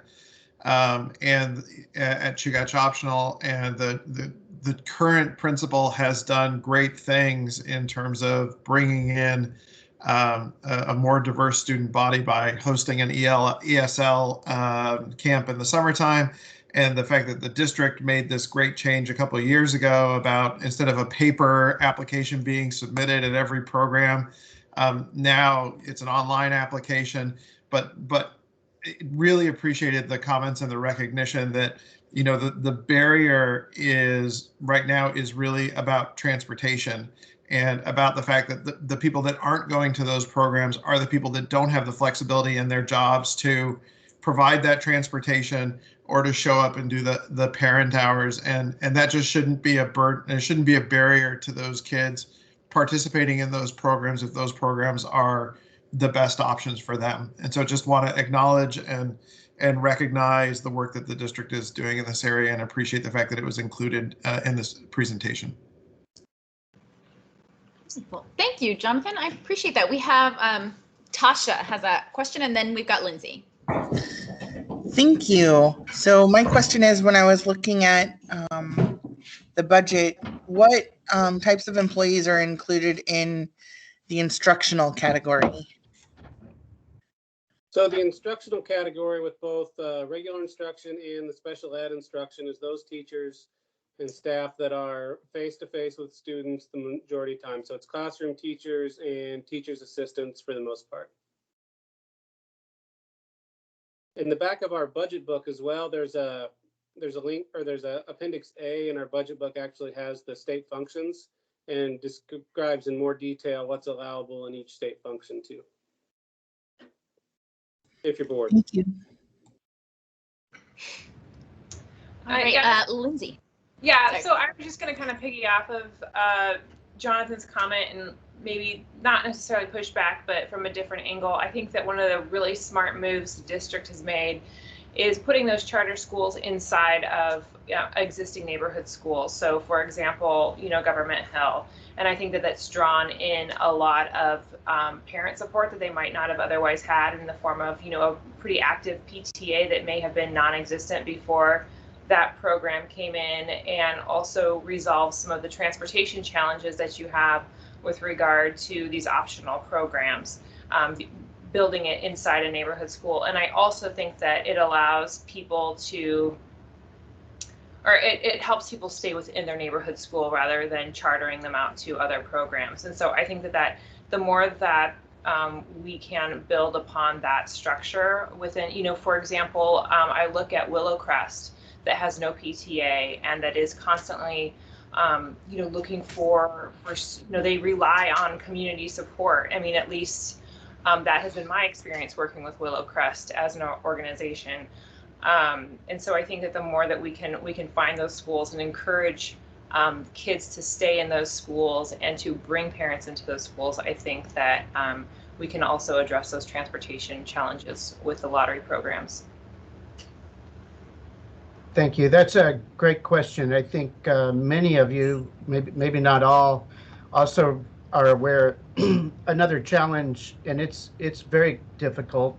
and at Chugach Optional, and the current principal has done great things in terms of bringing in a more diverse student body by hosting an ESL camp in the summertime. And the fact that the district made this great change a couple of years ago about, instead of a paper application being submitted at every program, now it's an online application. But really appreciated the comments and the recognition that, the barrier right now is really about transportation, and about the fact that the people that aren't going to those programs are the people that don't have the flexibility in their jobs to provide that transportation or to show up and do the parent hours, and that just shouldn't be a burden. It shouldn't be a barrier to those kids participating in those programs if those programs are the best options for them. And so just want to acknowledge and recognize the work that the district is doing in this area and appreciate the fact that it was included in this presentation. Well, thank you, Jonathan. I appreciate that. We have Tasha has a question, and then we've got Lindsay. Thank you. So my question is, when I was looking at the budget, what types of employees are included in the instructional category? So the instructional category with both regular instruction and the special ed instruction is those teachers and staff that are face-to-face with students the majority of the time. So it's classroom teachers and teachers' assistants for the most part. In the back of our budget book as well, there's a link, or there's a appendix A in our budget book actually has the state functions and describes in more detail what's allowable in each state function too. If you're bored. Thank you. All right, Lindsay. Yeah, Sorry. so I was just going to kind of piggy off of Jonathan's comment and maybe not necessarily push back, but from a different angle. I think that one of the really smart moves the district has made is putting those charter schools inside of existing neighborhood schools. So for example, Government Hill. And I think that that's drawn in a lot of parent support that they might not have otherwise had in the form of, a pretty active PTA that may have been non-existent before that program came in, and also resolve some of the transportation challenges that you have with regard to these optional programs, building it inside a neighborhood school. And I also think that it allows people to, or it helps people stay within their neighborhood school rather than chartering them out to other programs. And so I think that the more that we can build upon that structure within, for example, I look at Willowcrest that has no PTA and that is constantly, looking for, they rely on community support. I mean, at least that has been my experience working with Willowcrest as an organization. And so I think that the more that we can find those schools and encourage kids to stay in those schools and to bring parents into those schools, I think that we can also address those transportation challenges with the lottery programs. Thank you. That's a great question. I think many of you, maybe not all, also are aware another challenge, and it's very difficult,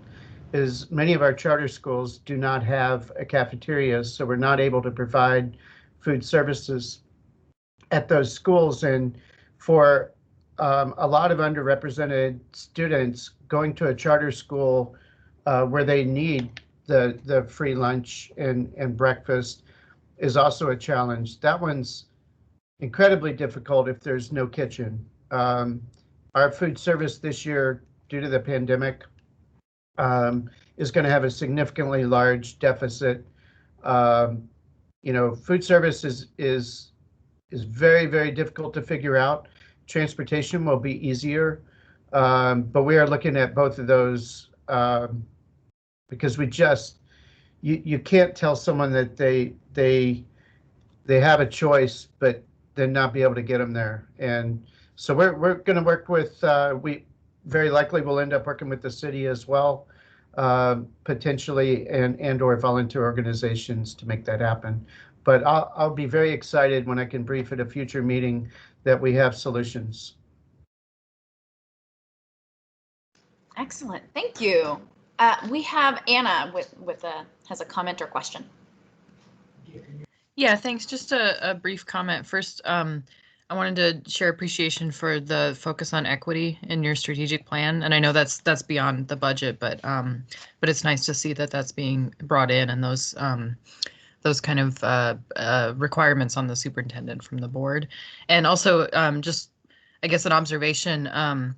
is many of our charter schools do not have a cafeteria, so we're not able to provide food services at those schools. And for a lot of underrepresented students, going to a charter school where they need the free lunch and breakfast is also a challenge. That one's incredibly difficult if there's no kitchen. Our food service this year, due to the pandemic, is going to have a significantly large deficit. Food service is very, very difficult to figure out. Transportation will be easier, but we are looking at both of those because you can't tell someone that they have a choice, but then not be able to get them there. And so we're going to work with, we very likely will end up working with the city as well, potentially, and or volunteer organizations to make that happen. But I'll be very excited when I can brief at a future meeting that we have solutions. Excellent, thank you. We have Anna has a comment or question. Yeah, thanks. Just a brief comment. First, I wanted to share appreciation for the focus on equity in your strategic plan, and I know that's beyond the budget, but it's nice to see that that's being brought in, and those kind of requirements on the superintendent from the board, and also just I guess an observation.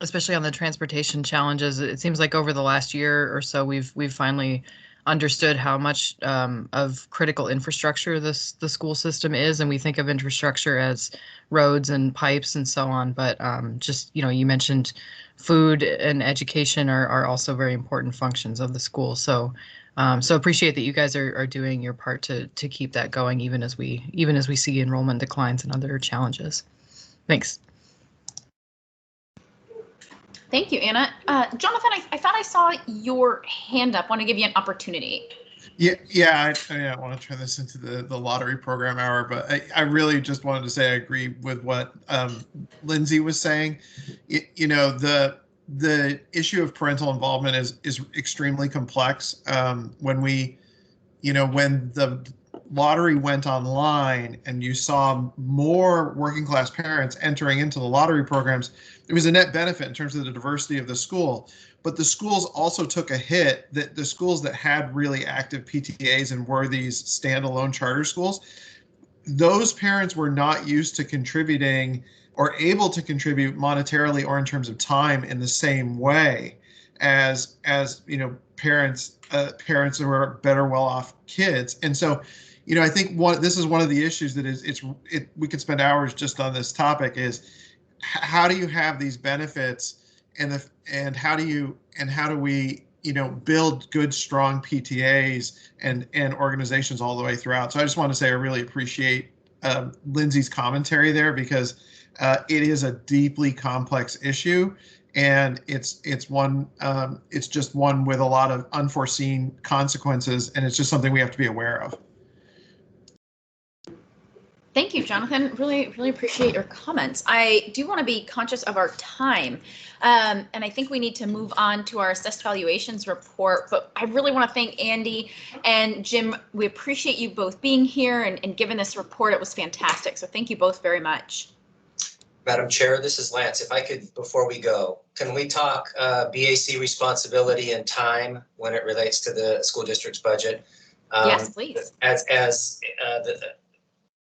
Especially on the transportation challenges, it seems like over the last year or so, we've finally understood how much of critical infrastructure the school system is, and we think of infrastructure as roads and pipes and so on. But just, you mentioned food and education are also very important functions of the school. So so appreciate that you guys are doing your part to keep that going, even as we see enrollment declines and other challenges. Thanks. Thank you, Anna. Jonathan, I thought I saw your hand up. Want to give you an opportunity. Yeah. I want to turn this into the lottery program hour, but I really just wanted to say I agree with what Lindsay was saying. The issue of parental involvement is extremely complex. When the lottery went online and you saw more working class parents entering into the lottery programs, it was a net benefit in terms of the diversity of the school. But the schools also took a hit, that the schools that had really active PTAs and were these standalone charter schools, those parents were not used to contributing or able to contribute monetarily or in terms of time in the same way as parents who are better well off kids. And so I think this is one of the issues that we could spend hours just on this topic, is how do you have these benefits and how do we build good, strong PTAs and organizations all the way throughout. So I just want to say I really appreciate Lindsay's commentary there, because it is a deeply complex issue, and it's just one with a lot of unforeseen consequences, and it's just something we have to be aware of. Thank you, Jonathan. Really, really appreciate your comments. I do want to be conscious of our time, and I think we need to move on to our assessed valuations report. But I really want to thank Andy and Jim. We appreciate you both being here and giving this report. It was fantastic. So thank you both very much. Madam Chair, this is Lance. If I could, before we go, can we talk BAC responsibility and time when it relates to the school district's budget? Yes, please. As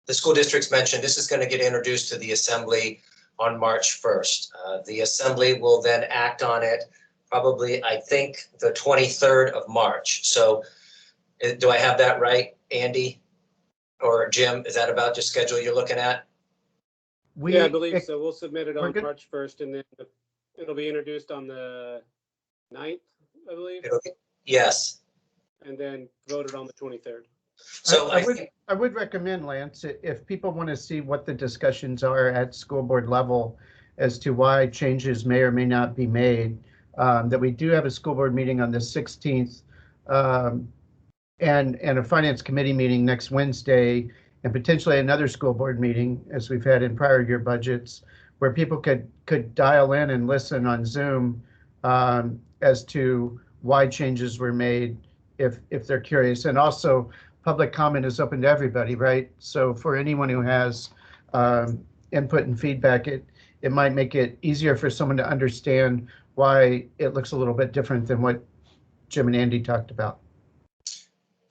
the school districts mentioned, this is going to get introduced to the assembly on March 1st. The assembly will then act on it probably, I think, the 23rd of March. So do I have that right, Andy or Jim? Is that about the schedule you're looking at? Yeah, I believe so. We'll submit it on March 1st, and then it'll be introduced on the 9th, I believe. Yes. And then voted on the 23rd. So I would recommend, Lance, if people want to see what the discussions are at school board level as to why changes may or may not be made, that we do have a school board meeting on the 16th and a finance committee meeting next Wednesday, and potentially another school board meeting, as we've had in prior year budgets, where people could dial in and listen on Zoom as to why changes were made, if they're curious. And also, public comment is open to everybody, right? So for anyone who has input and feedback, it might make it easier for someone to understand why it looks a little bit different than what Jim and Andy talked about.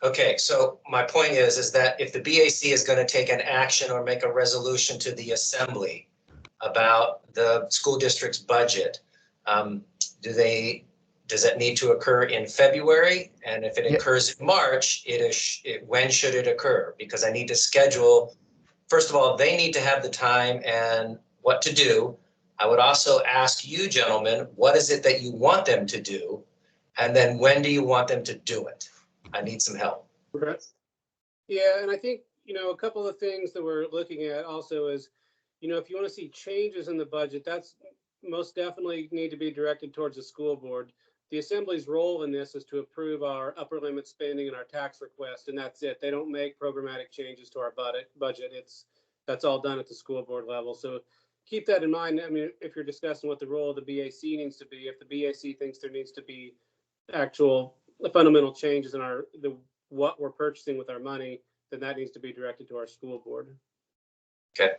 Okay, so my point is that if the BAC is going to take an action or make a resolution to the assembly about the school district's budget, does that need to occur in February? And if it occurs in March, when should it occur? Because I need to schedule. First of all, they need to have the time and what to do. I would also ask you, gentlemen, what is it that you want them to do? And then when do you want them to do it? I need some help. Right. Yeah, and I think, a couple of things that we're looking at also is, if you want to see changes in the budget, that's most definitely need to be directed towards the school board. The assembly's role in this is to approve our upper limit spending and our tax request, and that's it. They don't make programmatic changes to our budget. That's all done at the school board level. So keep that in mind. I mean, if you're discussing what the role of the BAC needs to be, if the BAC thinks there needs to be actual fundamental changes in what we're purchasing with our money, then that needs to be directed to our school board. Okay.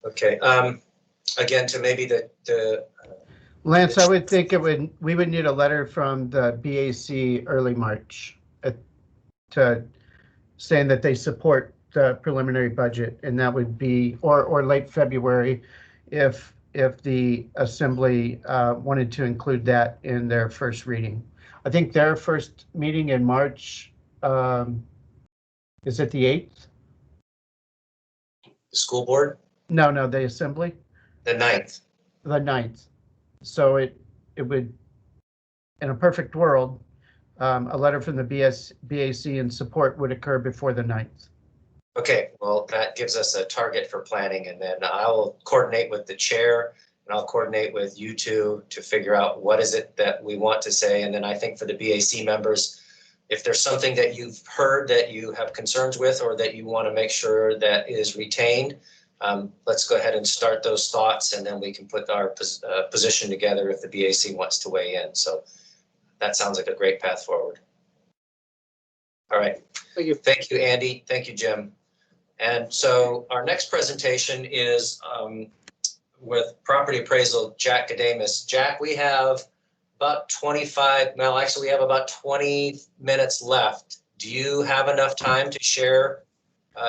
Okay. Again, to maybe the Lance, I would think we would need a letter from the BAC early March to saying that they support the preliminary budget, and that would be or late February if the assembly wanted to include that in their first reading. I think their first meeting in March, is it the 8th? The school board, No, the assembly, the 9th. the 9th. So it would, in a perfect world, a letter from the BAC in support would occur before the 9th. Okay, well, that gives us a target for planning, and then I'll coordinate with the chair and I'll coordinate with you two to figure out what is it that we want to say. And then I think for the BAC members, if there's something that you've heard that you have concerns with or that you want to make sure that is retained, let's go ahead and start those thoughts, and then we can put our position together if the BAC wants to weigh in. So that sounds like a great path forward. All right. Thank you. Thank you, Andy. Thank you, Jim. And so our next presentation is with property appraisal, Jack Gadamus. Jack, we have about 25, well, actually we have about 20 minutes left. Do you have enough time to share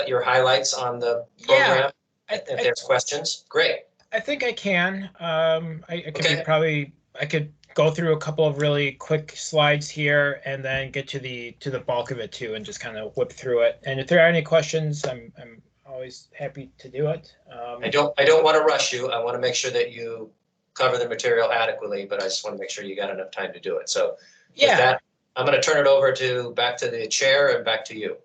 your highlights on the program? Yeah, if there's questions, great. I think I can. I could Okay. I could go through a couple of really quick slides here and then get to the bulk of it too, and just kind of whip through it. And if there are any questions, I'm always happy to do it. I don't want to rush you. I want to make sure that you cover the material adequately, but I just want to make sure you got enough time to do it. So yeah, with that, I'm going to turn it over back to the chair and back to you.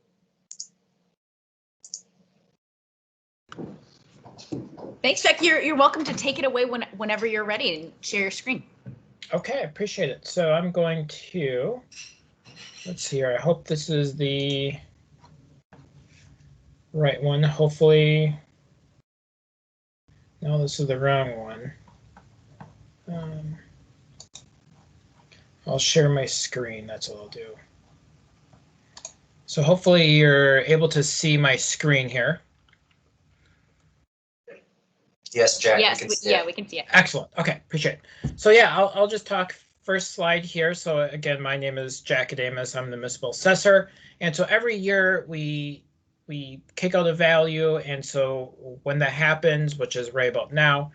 Thanks, Jack. You're welcome to take it away whenever you're ready and share your screen. Okay, I appreciate it. So I'm going to, let's see here. I hope this is the right one. Hopefully, no, this is the wrong one. I'll share my screen. That's what I'll do. So hopefully you're able to see my screen here. Yes, Jack. Yes, we can see it. Excellent. Okay, appreciate it. So yeah, I'll just talk first slide here. So again, my name is Jack Gadamus. I'm the municipal assessor, and so every year we kick out a value, and so when that happens, which is right about now,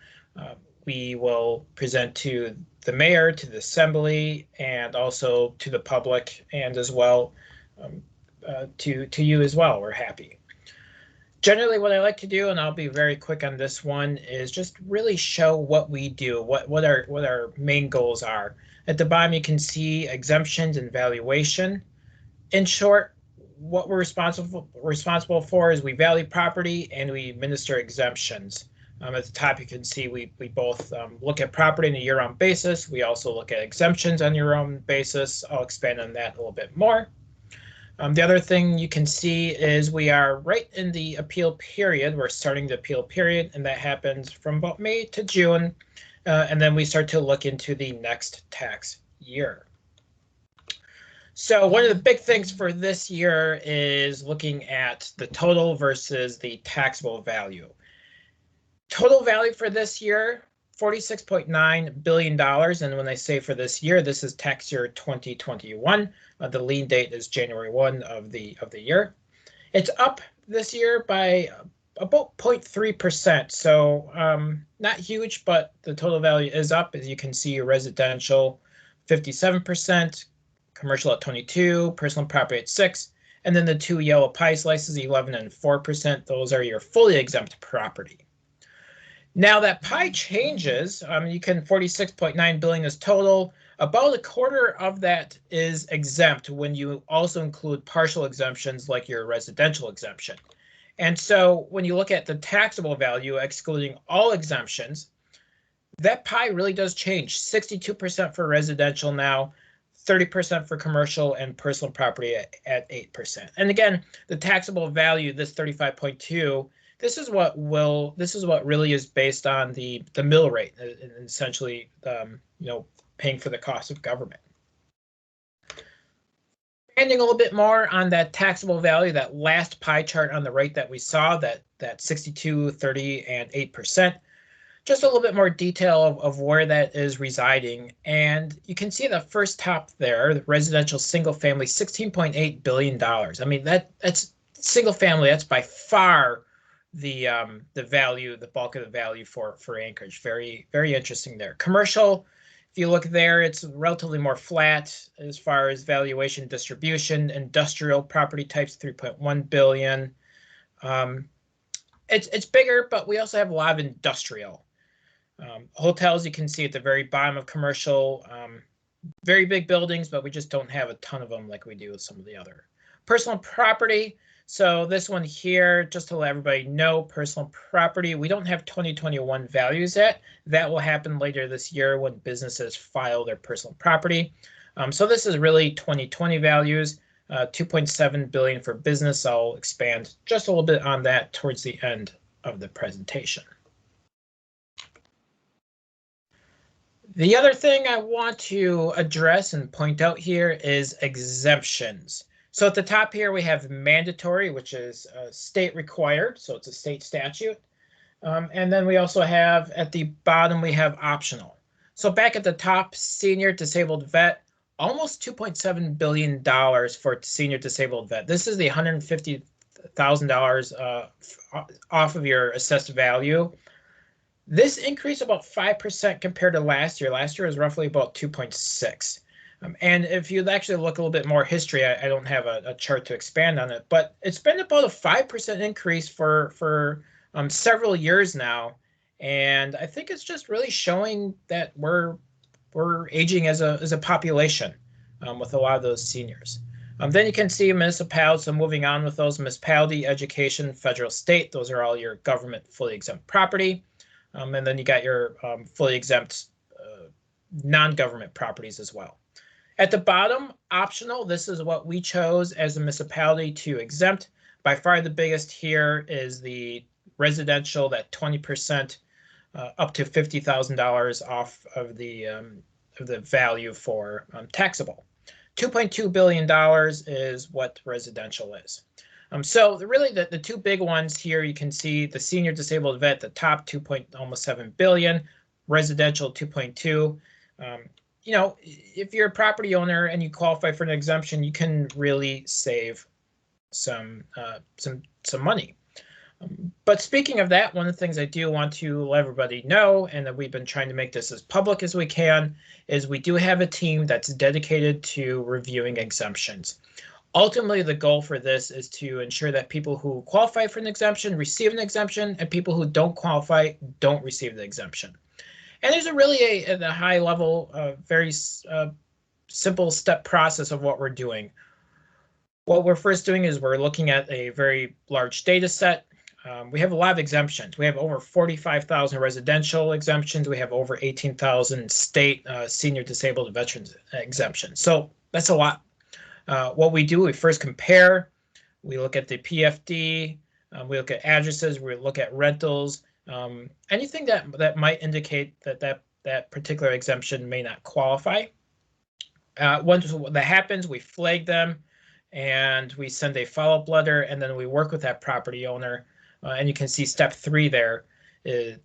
we will present to the mayor, to the assembly, and also to the public, and as well to you as well. We're happy. Generally, what I like to do, and I'll be very quick on this one, is just really show what we do, what our main goals are. At the bottom, you can see exemptions and valuation. In short, what we're responsible for is we value property and we administer exemptions. At the top, you can see we both look at property on a year-round basis. We also look at exemptions on a year-round basis. I'll expand on that a little bit more. The other thing you can see is we are right in the appeal period. We're starting the appeal period, and that happens from about May to June. And then we start to look into the next tax year. So one of the big things for this year is looking at the total versus the taxable value. Total value for this year, $46.9 billion. And when I say for this year, this is tax year 2021. The lien date is January 1 of the year. It's up this year by about 0.3%. So not huge, but the total value is up. As you can see, residential 57%, commercial at 22%, personal property at 6%, and then the two yellow pie slices, 11% and 4%. Those are your fully exempt property. Now that pie changes. You can 46.9 billion is total. About a quarter of that is exempt when you also include partial exemptions like your residential exemption. And so when you look at the taxable value, excluding all exemptions, that pie really does change. 62% for residential now, 30% for commercial, and personal property at 8%. And again, the taxable value, this 35.2, this is what really is based on the mill rate, and essentially, paying for the cost of government. Expanding a little bit more on that taxable value, that last pie chart on the right that we saw, that 62, 30, and 8%. Just a little bit more detail of where that is residing. And you can see the first top there, the residential single family, $16.8 billion. I mean, that's single family, that's by far the value, the bulk of the value for Anchorage. Very, very interesting there. Commercial, you look there, it's relatively more flat as far as valuation distribution. Industrial property types, 3.1 billion. It's bigger, but we also have a lot of industrial. Hotels, you can see at the very bottom of commercial, very big buildings, but we just don't have a ton of them like we do with some of the other. Personal property. So this one here, just to let everybody know, personal property, we don't have 2021 values yet. That will happen later this year when businesses file their personal property. So this is really 2020 values, 2.7 billion for business. I'll expand just a little bit on that towards the end of the presentation. The other thing I want to address and point out here is exemptions. So at the top here, we have mandatory, which is state required. So it's a state statute. And then we also have at the bottom, we have optional. So back at the top, senior disabled vet, almost $2.7 billion for senior disabled vet. This is the $150,000 off of your assessed value. This increased about 5% compared to last year. Last year was roughly about 2.6. And if you actually look a little bit more history, I don't have a chart to expand on it, but it's been about a 5% increase for several years now. And I think it's just really showing that we're aging as a population with a lot of those seniors. Then you can see municipalities, so moving on with those, municipality, education, federal, state, those are all your government fully exempt property. And then you got your fully exempt non-government properties as well. At the bottom, optional, this is what we chose as a municipality to exempt. By far the biggest here is the residential, that 20% up to $50,000 off of the value for taxable. $2.2 billion is what residential is. So really the two big ones here, you can see the senior disabled vet, the top almost 7 billion, residential 2.2. You know, if you're a property owner and you qualify for an exemption, you can really save some money. But speaking of that, one of the things I do want to let everybody know, and that we've been trying to make this as public as we can, is we do have a team that's dedicated to reviewing exemptions. Ultimately, the goal for this is to ensure that people who qualify for an exemption receive an exemption, and people who don't qualify don't receive the exemption. And there's at a high level, very simple step process of what we're doing. What we're first doing is we're looking at a very large data set. We have a lot of exemptions. We have over 45,000 residential exemptions. We have over 18,000 state senior disabled veterans exemptions. So that's a lot. What we do, we first compare. We look at the PFD. We look at addresses. We look at rentals. Anything that might indicate that particular exemption may not qualify. Once that happens, we flag them and we send a follow-up letter, and then we work with that property owner. And you can see step 3 there.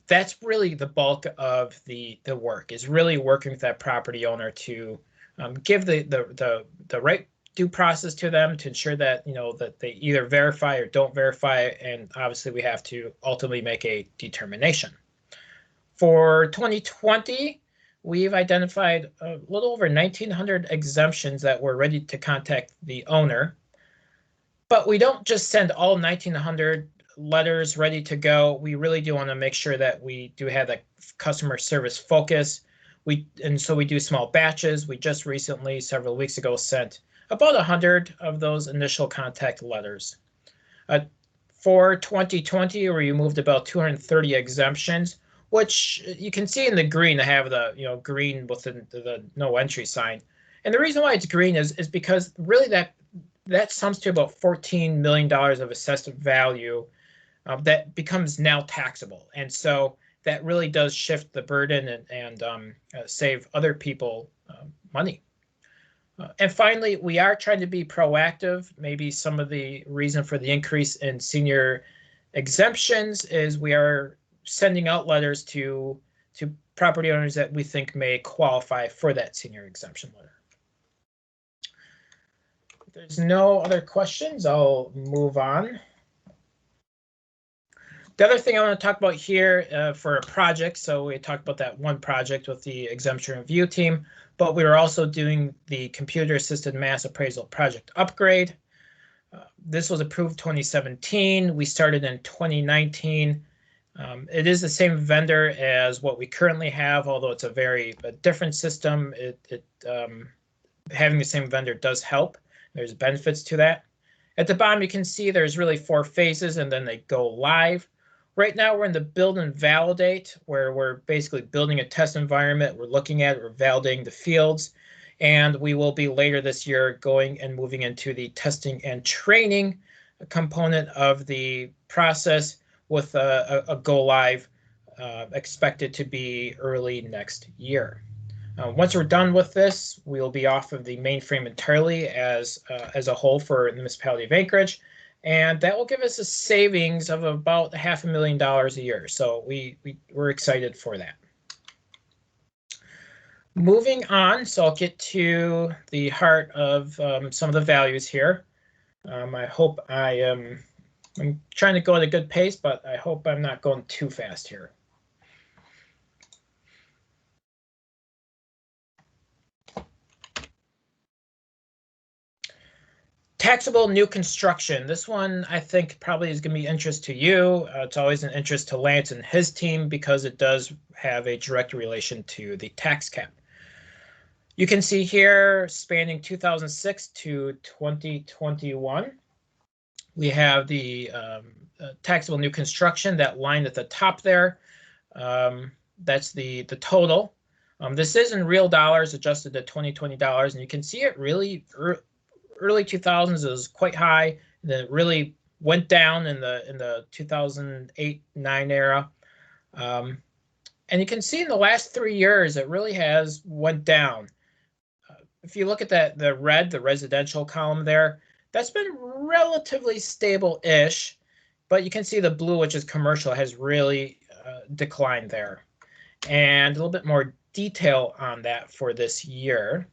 That's really the bulk of the work, is really working with that property owner to give the right due process to them to ensure that, you know, that they either verify or don't verify, and obviously we have to ultimately make a determination. For 2020, we've identified a little over 1,900 exemptions that we're ready to contact the owner. But we don't just send all 1,900 letters ready to go. We really do want to make sure that we do have that customer service focus. And so we do small batches. We just recently, several weeks ago, sent about 100 of those initial contact letters. For 2020, we removed about 230 exemptions, which you can see in the green. I have the green with the no entry sign. And the reason why it's green is because really that sums to about $14 million of assessed value that becomes now taxable. And so that really does shift the burden and save other people money. And finally, we are trying to be proactive. Maybe some of the reason for the increase in senior exemptions is we are sending out letters to property owners that we think may qualify for that senior exemption letter. If there's no other questions, I'll move on. The other thing I want to talk about here for a project, so we talked about that one project with the exemption review team, but we were also doing the computer assisted mass appraisal project upgrade. This was approved 2017. We started in 2019. It is the same vendor as what we currently have, although it's a different system. Having the same vendor does help. There's benefits to that. At the bottom, you can see there's really 4 phases and then they go live. Right now, we're in the build and validate, where we're basically building a test environment. We're looking at it, we're validating the fields, and we will be later this year going and moving into the testing and training component of the process with a go live expected to be early next year. Once we're done with this, we will be off of the mainframe entirely as a whole for the municipality of Anchorage. And that will give us a savings of about $500,000 a year. So we're excited for that. Moving on, so I'll get to the heart of some of the values here. I hope I'm trying to go at a good pace, but I hope I'm not going too fast here. Taxable new construction. This one I think probably is going to be of interest to you. It's always an interest to Lance and his team because it does have a direct relation to the tax cap. You can see here spanning 2006 to 2021. We have the taxable new construction, that line at the top there. That's the total. This is in real dollars adjusted to 2020 dollars, and you can see it really early 2000s is quite high, and then it really went down in the 2008-9 era. And you can see in the last 3 years, it really has went down. If you look at the red, the residential column there, that's been relatively stable-ish, but you can see the blue, which is commercial, has really declined there. And a little bit more detail on that for this year.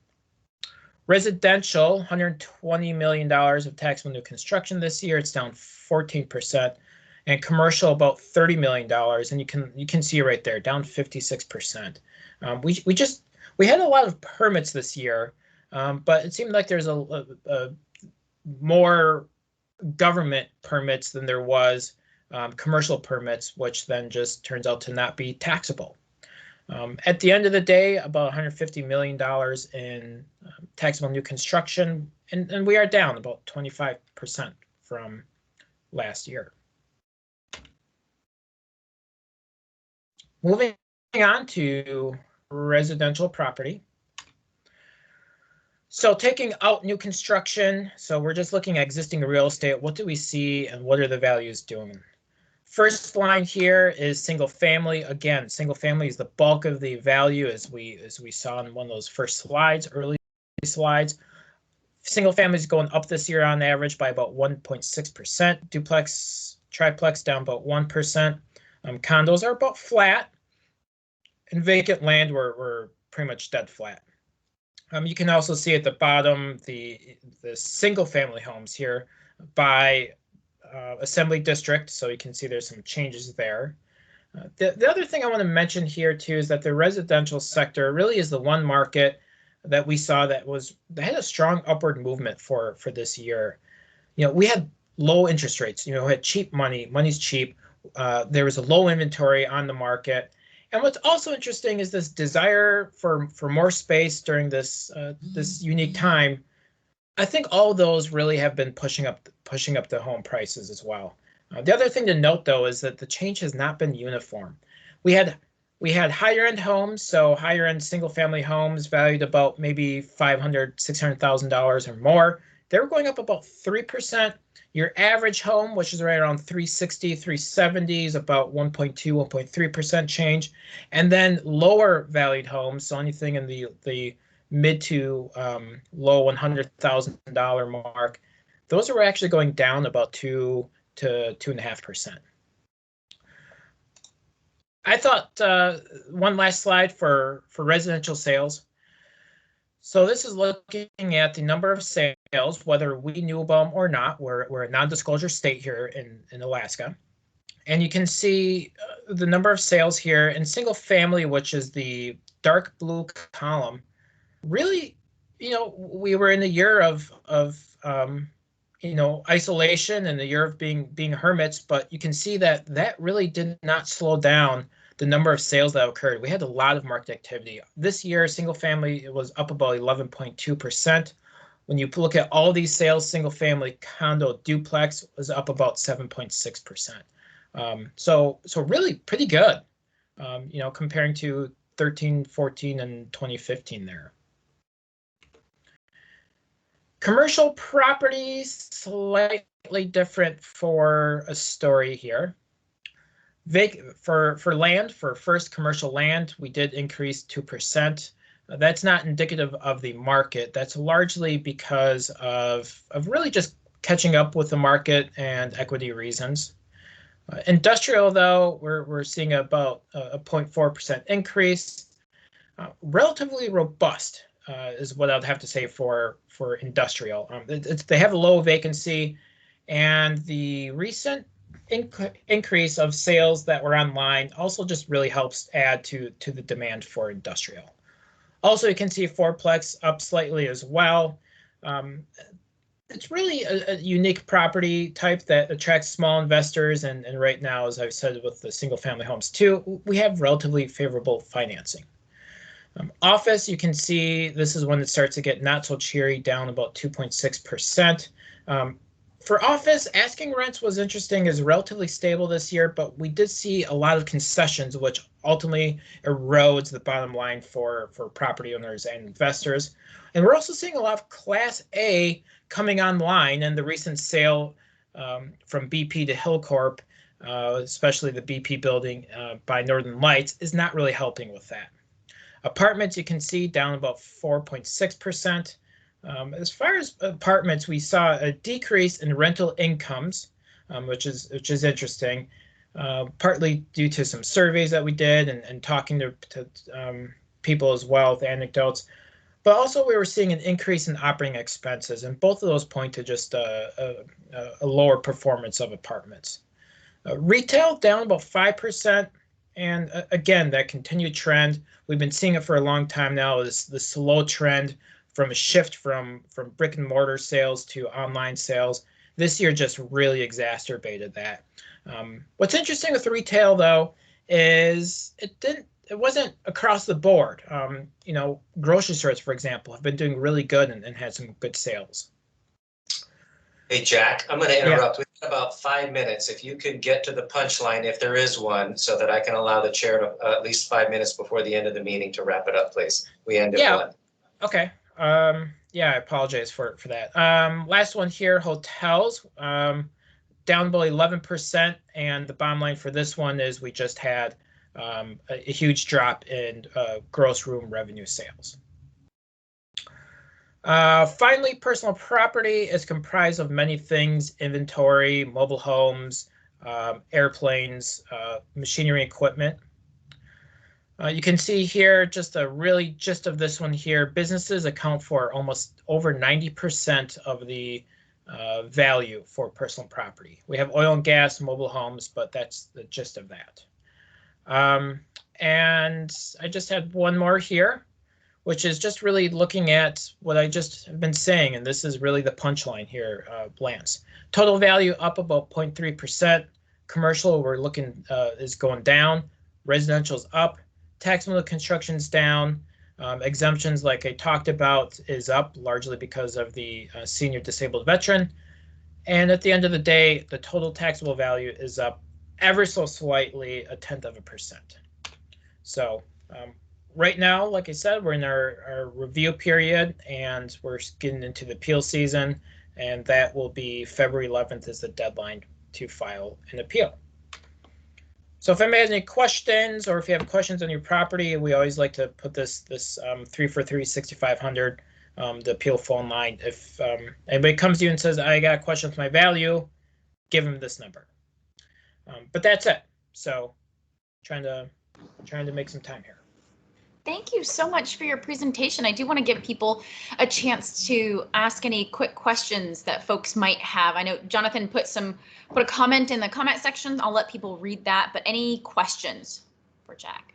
Residential, $120 million of taxable new construction this year. It's down 14%. And commercial, about $30 million. And you can see right there, down 56%. We had a lot of permits this year, but it seemed like there's a more government permits than there was commercial permits, which then just turns out to not be taxable. At the end of the day, about $150 million in taxable new construction, and we are down about 25% from last year. Moving on to residential property. So taking out new construction, so we're just looking at existing real estate. What do we see and what are the values doing? First line here is single family. Again, single family is the bulk of the value as we saw in one of those first slides, early slides. Single family is going up this year on average by about 1.6%. Duplex, triplex down about 1%. Condos are about flat. And vacant land, we're pretty much dead flat. You can also see at the bottom the single family homes here by assembly district, so you can see there's some changes there. The other thing I want to mention here too is that the residential sector really is the one market that we saw that had a strong upward movement for this year. You know, we had low interest rates. You know, we had cheap money. Money's cheap. There was a low inventory on the market. And what's also interesting is this desire for more space during this this unique time. I think all of those really have been pushing up the home prices as well. The other thing to note, though, is that the change has not been uniform. We had higher end homes, so higher end single family homes valued about maybe $500,000, $600,000 or more. They were going up about 3%. Your average home, which is right around 360, 370, is about 1.2, 1.3% change. And then lower valued homes, so anything in the mid to low $100,000 mark, those are actually going down about 2 to 2.5%. I thought one last slide for residential sales. So this is looking at the number of sales, whether we knew about them or not. We're a non-disclosure state here in Alaska. And you can see the number of sales here in single family, which is the dark blue column. Really, we were in a year of isolation and the year of being hermits, but you can see that really did not slow down the number of sales that occurred. We had a lot of market activity. This year, single family, it was up about 11.2%. When you look at all these sales, single family, condo, duplex was up about 7.6%. So really pretty good, comparing to 13, 14, and 2015 there. Commercial properties, slightly different for a story here. For land, for first commercial land, we did increase 2%. That's not indicative of the market. That's largely because of really just catching up with the market and equity reasons. Industrial, though, we're seeing about a 0.4% increase. Relatively robust is what I'd have to say for industrial. They have a low vacancy, and the recent increase of sales that were online also just really helps add to the demand for industrial. Also, you can see fourplex up slightly as well. It's really a unique property type that attracts small investors, and right now, as I've said with the single family homes too, we have relatively favorable financing. Office, you can see this is when it starts to get not so cheery, down about 2.6%. For office, asking rents was interesting, is relatively stable this year, but we did see a lot of concessions, which ultimately erodes the bottom line for property owners and investors. And we're also seeing a lot of Class A coming online, and the recent sale from BP to Hillcorp, especially the BP building by Northern Lights, is not really helping with that. Apartments, you can see, down about 4.6%. As far as apartments, we saw a decrease in rental incomes, which is interesting, partly due to some surveys that we did and talking to people as well with anecdotes. But also we were seeing an increase in operating expenses, and both of those point to just a lower performance of apartments. Retail down about 5%. And again, that continued trend, we've been seeing it for a long time now, is the slow trend from a shift from brick and mortar sales to online sales. This year just really exacerbated that. What's interesting with retail, though, is it wasn't across the board. Grocery stores, for example, have been doing really good and had some good sales. Hey, Jack, I'm going to interrupt. We've got about 5 minutes. If you could get to the punchline, if there is one, so that I can allow the chair to at least 5 minutes before the end of the meeting to wrap it up, please. We end at 1. Okay. I apologize for that. Last one here, hotels, down about 11%. And the bottom line for this one is we just had a huge drop in gross room revenue sales. Finally, personal property is comprised of many things: inventory, mobile homes, airplanes, machinery, equipment. You can see here just a really gist of this one here. Businesses account for almost over 90% of the value for personal property. We have oil and gas, mobile homes, but that's the gist of that. And I just had one more here, which is just really looking at what I just have been saying, and this is really the punchline here, Lance. Total value up about 0.3%. Commercial, we're looking, is going down. Residential's up. Taxable construction's down. Exemptions, like I talked about, is up largely because of the senior disabled veteran. And at the end of the day, the total taxable value is up ever so slightly, 0.1%. So right now, like I said, we're in our review period, and we're getting into the appeal season, and that will be February 11th is the deadline to file an appeal. So if anybody has any questions, or if you have questions on your property, we always like to put this 343-6500, the appeal phone line. If anybody comes to you and says, I got a question with my value, give them this number. But that's it. So trying to make some time here. thank you so much for your presentation. I do want to give people a chance to ask any quick questions that folks might have. I know Jonathan put a comment in the comment section. I'll let people read that, but any questions for Jack?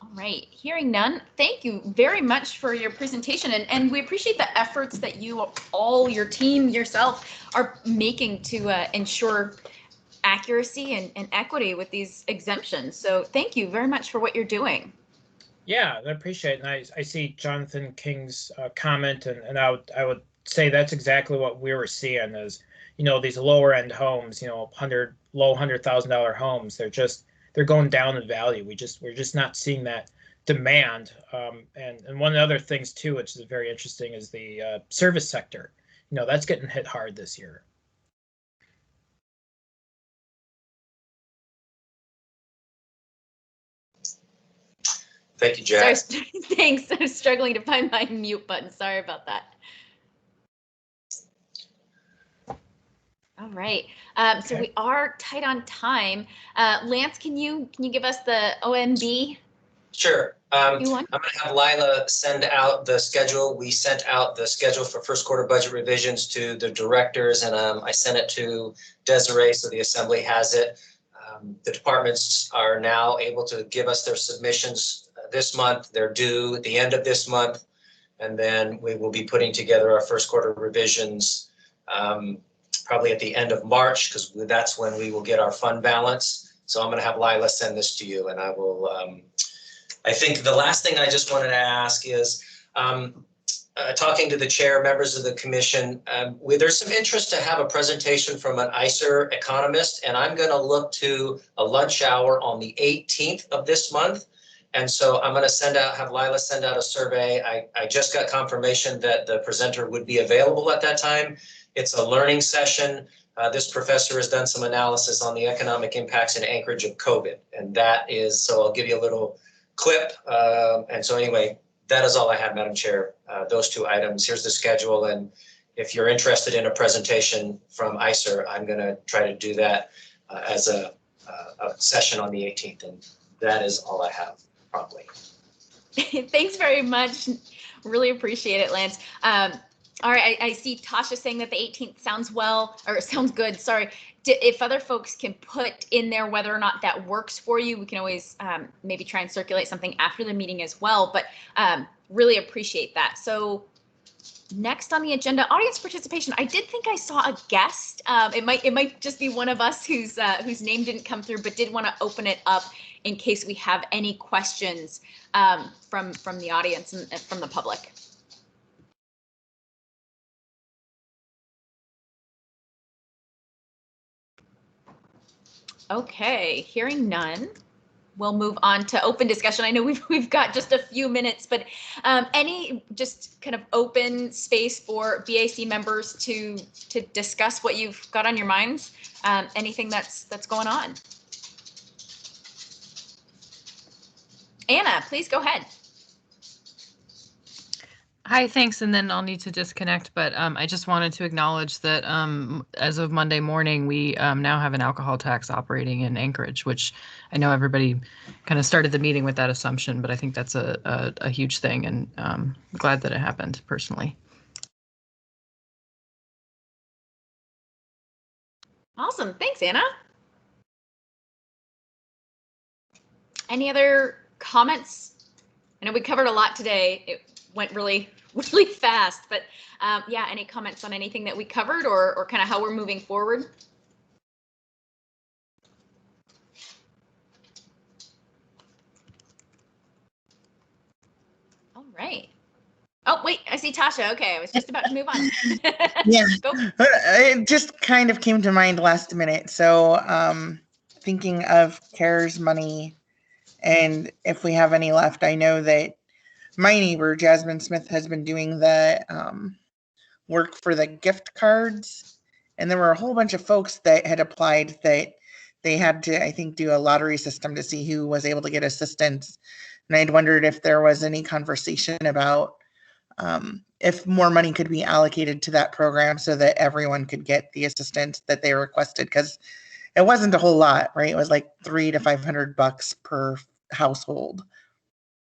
All right, hearing none, thank you very much for your presentation, and we appreciate the efforts that you all, your team, yourself, are making to ensure accuracy and equity with these exemptions. So thank you very much for what you're doing. Yeah, I appreciate it. And I see Jonathan King's comment, and I would say that's exactly what we were seeing is, these lower end homes, low $100,000 homes, they're going down in value. We're just not seeing that demand. And one of the other things too, which is very interesting, is the service sector. That's getting hit hard this year. Thank you, Jack. Sorry, thanks. I was struggling to find my mute button. Sorry about that. All right. So we are tight on time. Lance, can you give us the OMB? Sure. I'm going to have Lila send out the schedule. We sent out the schedule for first quarter budget revisions to the directors, and I sent it to Desiree, so the assembly has it. The departments are now able to give us their submissions this month. They're due at the end of this month, and then we will be putting together our first quarter revisions probably at the end of March, because that's when we will get our fund balance. So I'm going to have Lila send this to you, and I will. I think the last thing I just wanted to ask is, talking to the chair, members of the commission, there's some interest to have a presentation from an ICER economist, and I'm going to look to a lunch hour on the 18th of this month. And so I'm going to have Lila send out a survey. I just got confirmation that the presenter would be available at that time. It's a learning session. This professor has done some analysis on the economic impacts in Anchorage of COVID. And that is, so I'll give you a little clip. And so anyway, that is all I have, Madam Chair. Those two items. Here's the schedule. And if you're interested in a presentation from ICER, I'm going to try to do that as a session on the 18th. And that is all I have, promptly. Thanks very much. Really appreciate it, Lance. All right, I see Tasha saying that the 18th sounds good. Sorry. If other folks can put in there whether or not that works for you, we can always maybe try and circulate something after the meeting as well, but really appreciate that. So next on the agenda, audience participation. I did think I saw a guest. It might just be one of us whose name didn't come through, but did want to open it up in case we have any questions from the audience and from the public. Okay, hearing none, we'll move on to open discussion. I know we've got just a few minutes, but any just kind of open space for BAC members to discuss what you've got on your minds, anything that's going on. Anna, please go ahead. Hi, thanks. And then I'll need to disconnect, but I just wanted to acknowledge that as of Monday morning, we now have an alcohol tax operating in Anchorage, which I know everybody kind of started the meeting with that assumption, but I think that's a huge thing, and I'm glad that it happened personally. Awesome. Thanks, Anna. Any other comments? I know we covered a lot today. It went really fast, but yeah, any comments on anything that we covered or kind of how we're moving forward? All right. Oh, wait, I see Tasha. Okay, I was just about to move on. Yeah, Go. it just kind of came to mind last minute. So thinking of CARES money, and if we have any left, I know that my neighbor, Jasmine Smith, has been doing the work for the gift cards. And there were a whole bunch of folks that had applied that they had to, I think, do a lottery system to see who was able to get assistance. And I'd wondered if there was any conversation about if more money could be allocated to that program so that everyone could get the assistance that they requested. Because it wasn't a whole lot, right? It was like $300 to $500 per household.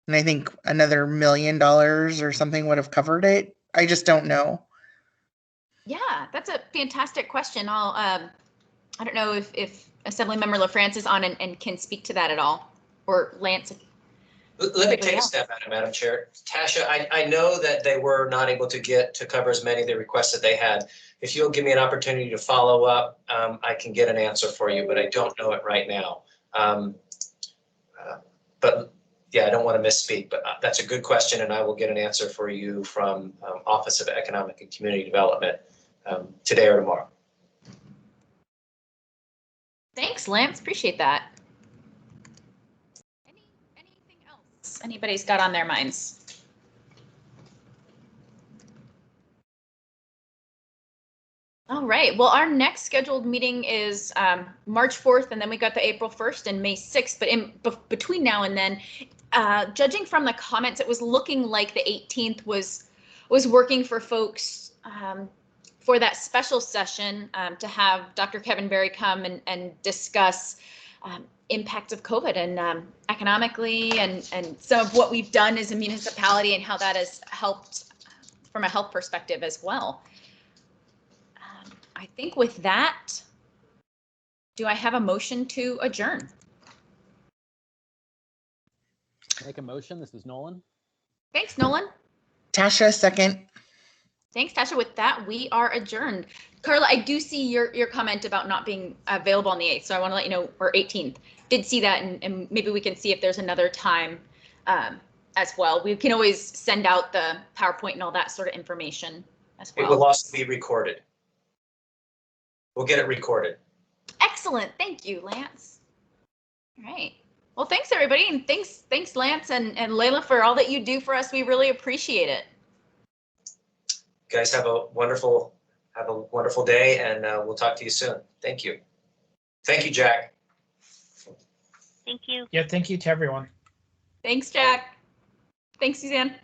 And I think another $1 million or something would have covered it. I just don't know. Yeah, that's a fantastic question. I don't know if Assemblymember LaFrance is on and can speak to that at all, or Lance. Let me take a step at it, Madam Chair. Tasha, I know that they were not able to get to cover as many of the requests that they had. If you'll give me an opportunity to follow up, I can get an answer for you, but I don't know it right now. But yeah, I don't want to misspeak, but that's a good question, and I will get an answer for you from Office of Economic and Community Development today or tomorrow. Thanks, Lance. Appreciate that. Anything else anybody's got on their minds? All right. Well, our next scheduled meeting is March 4th, and then we got the April 1st and May 6th. But in between now and then, judging from the comments, it was looking like the 18th was working for folks for that special session to have Dr. Kevin Berry come and discuss impacts of COVID and economically and some of what we've done as a municipality and how that has helped from a health perspective as well. I think with that, do I have a motion to adjourn? Make a motion. This is Nolan. Thanks, Nolan. Tasha, second. Thanks, Tasha. With that, we are adjourned. Carla, I do see your comment about not being available on the 8th, so I want to let you know, or 18th. Did see that, and maybe we can see if there's another time as well. We can always send out the PowerPoint and all that sort of information as well. It will also be recorded. We'll get it recorded. Excellent. Thank you, Lance. All right. Well, thanks, everybody. And thanks, Lance and Layla, for all that you do for us. We really appreciate it. You guys have a wonderful day, and we'll talk to you soon. Thank you. Thank you, Jack. Thank you. Yeah, thank you to everyone. Thanks, Jack. Thanks, Suzanne.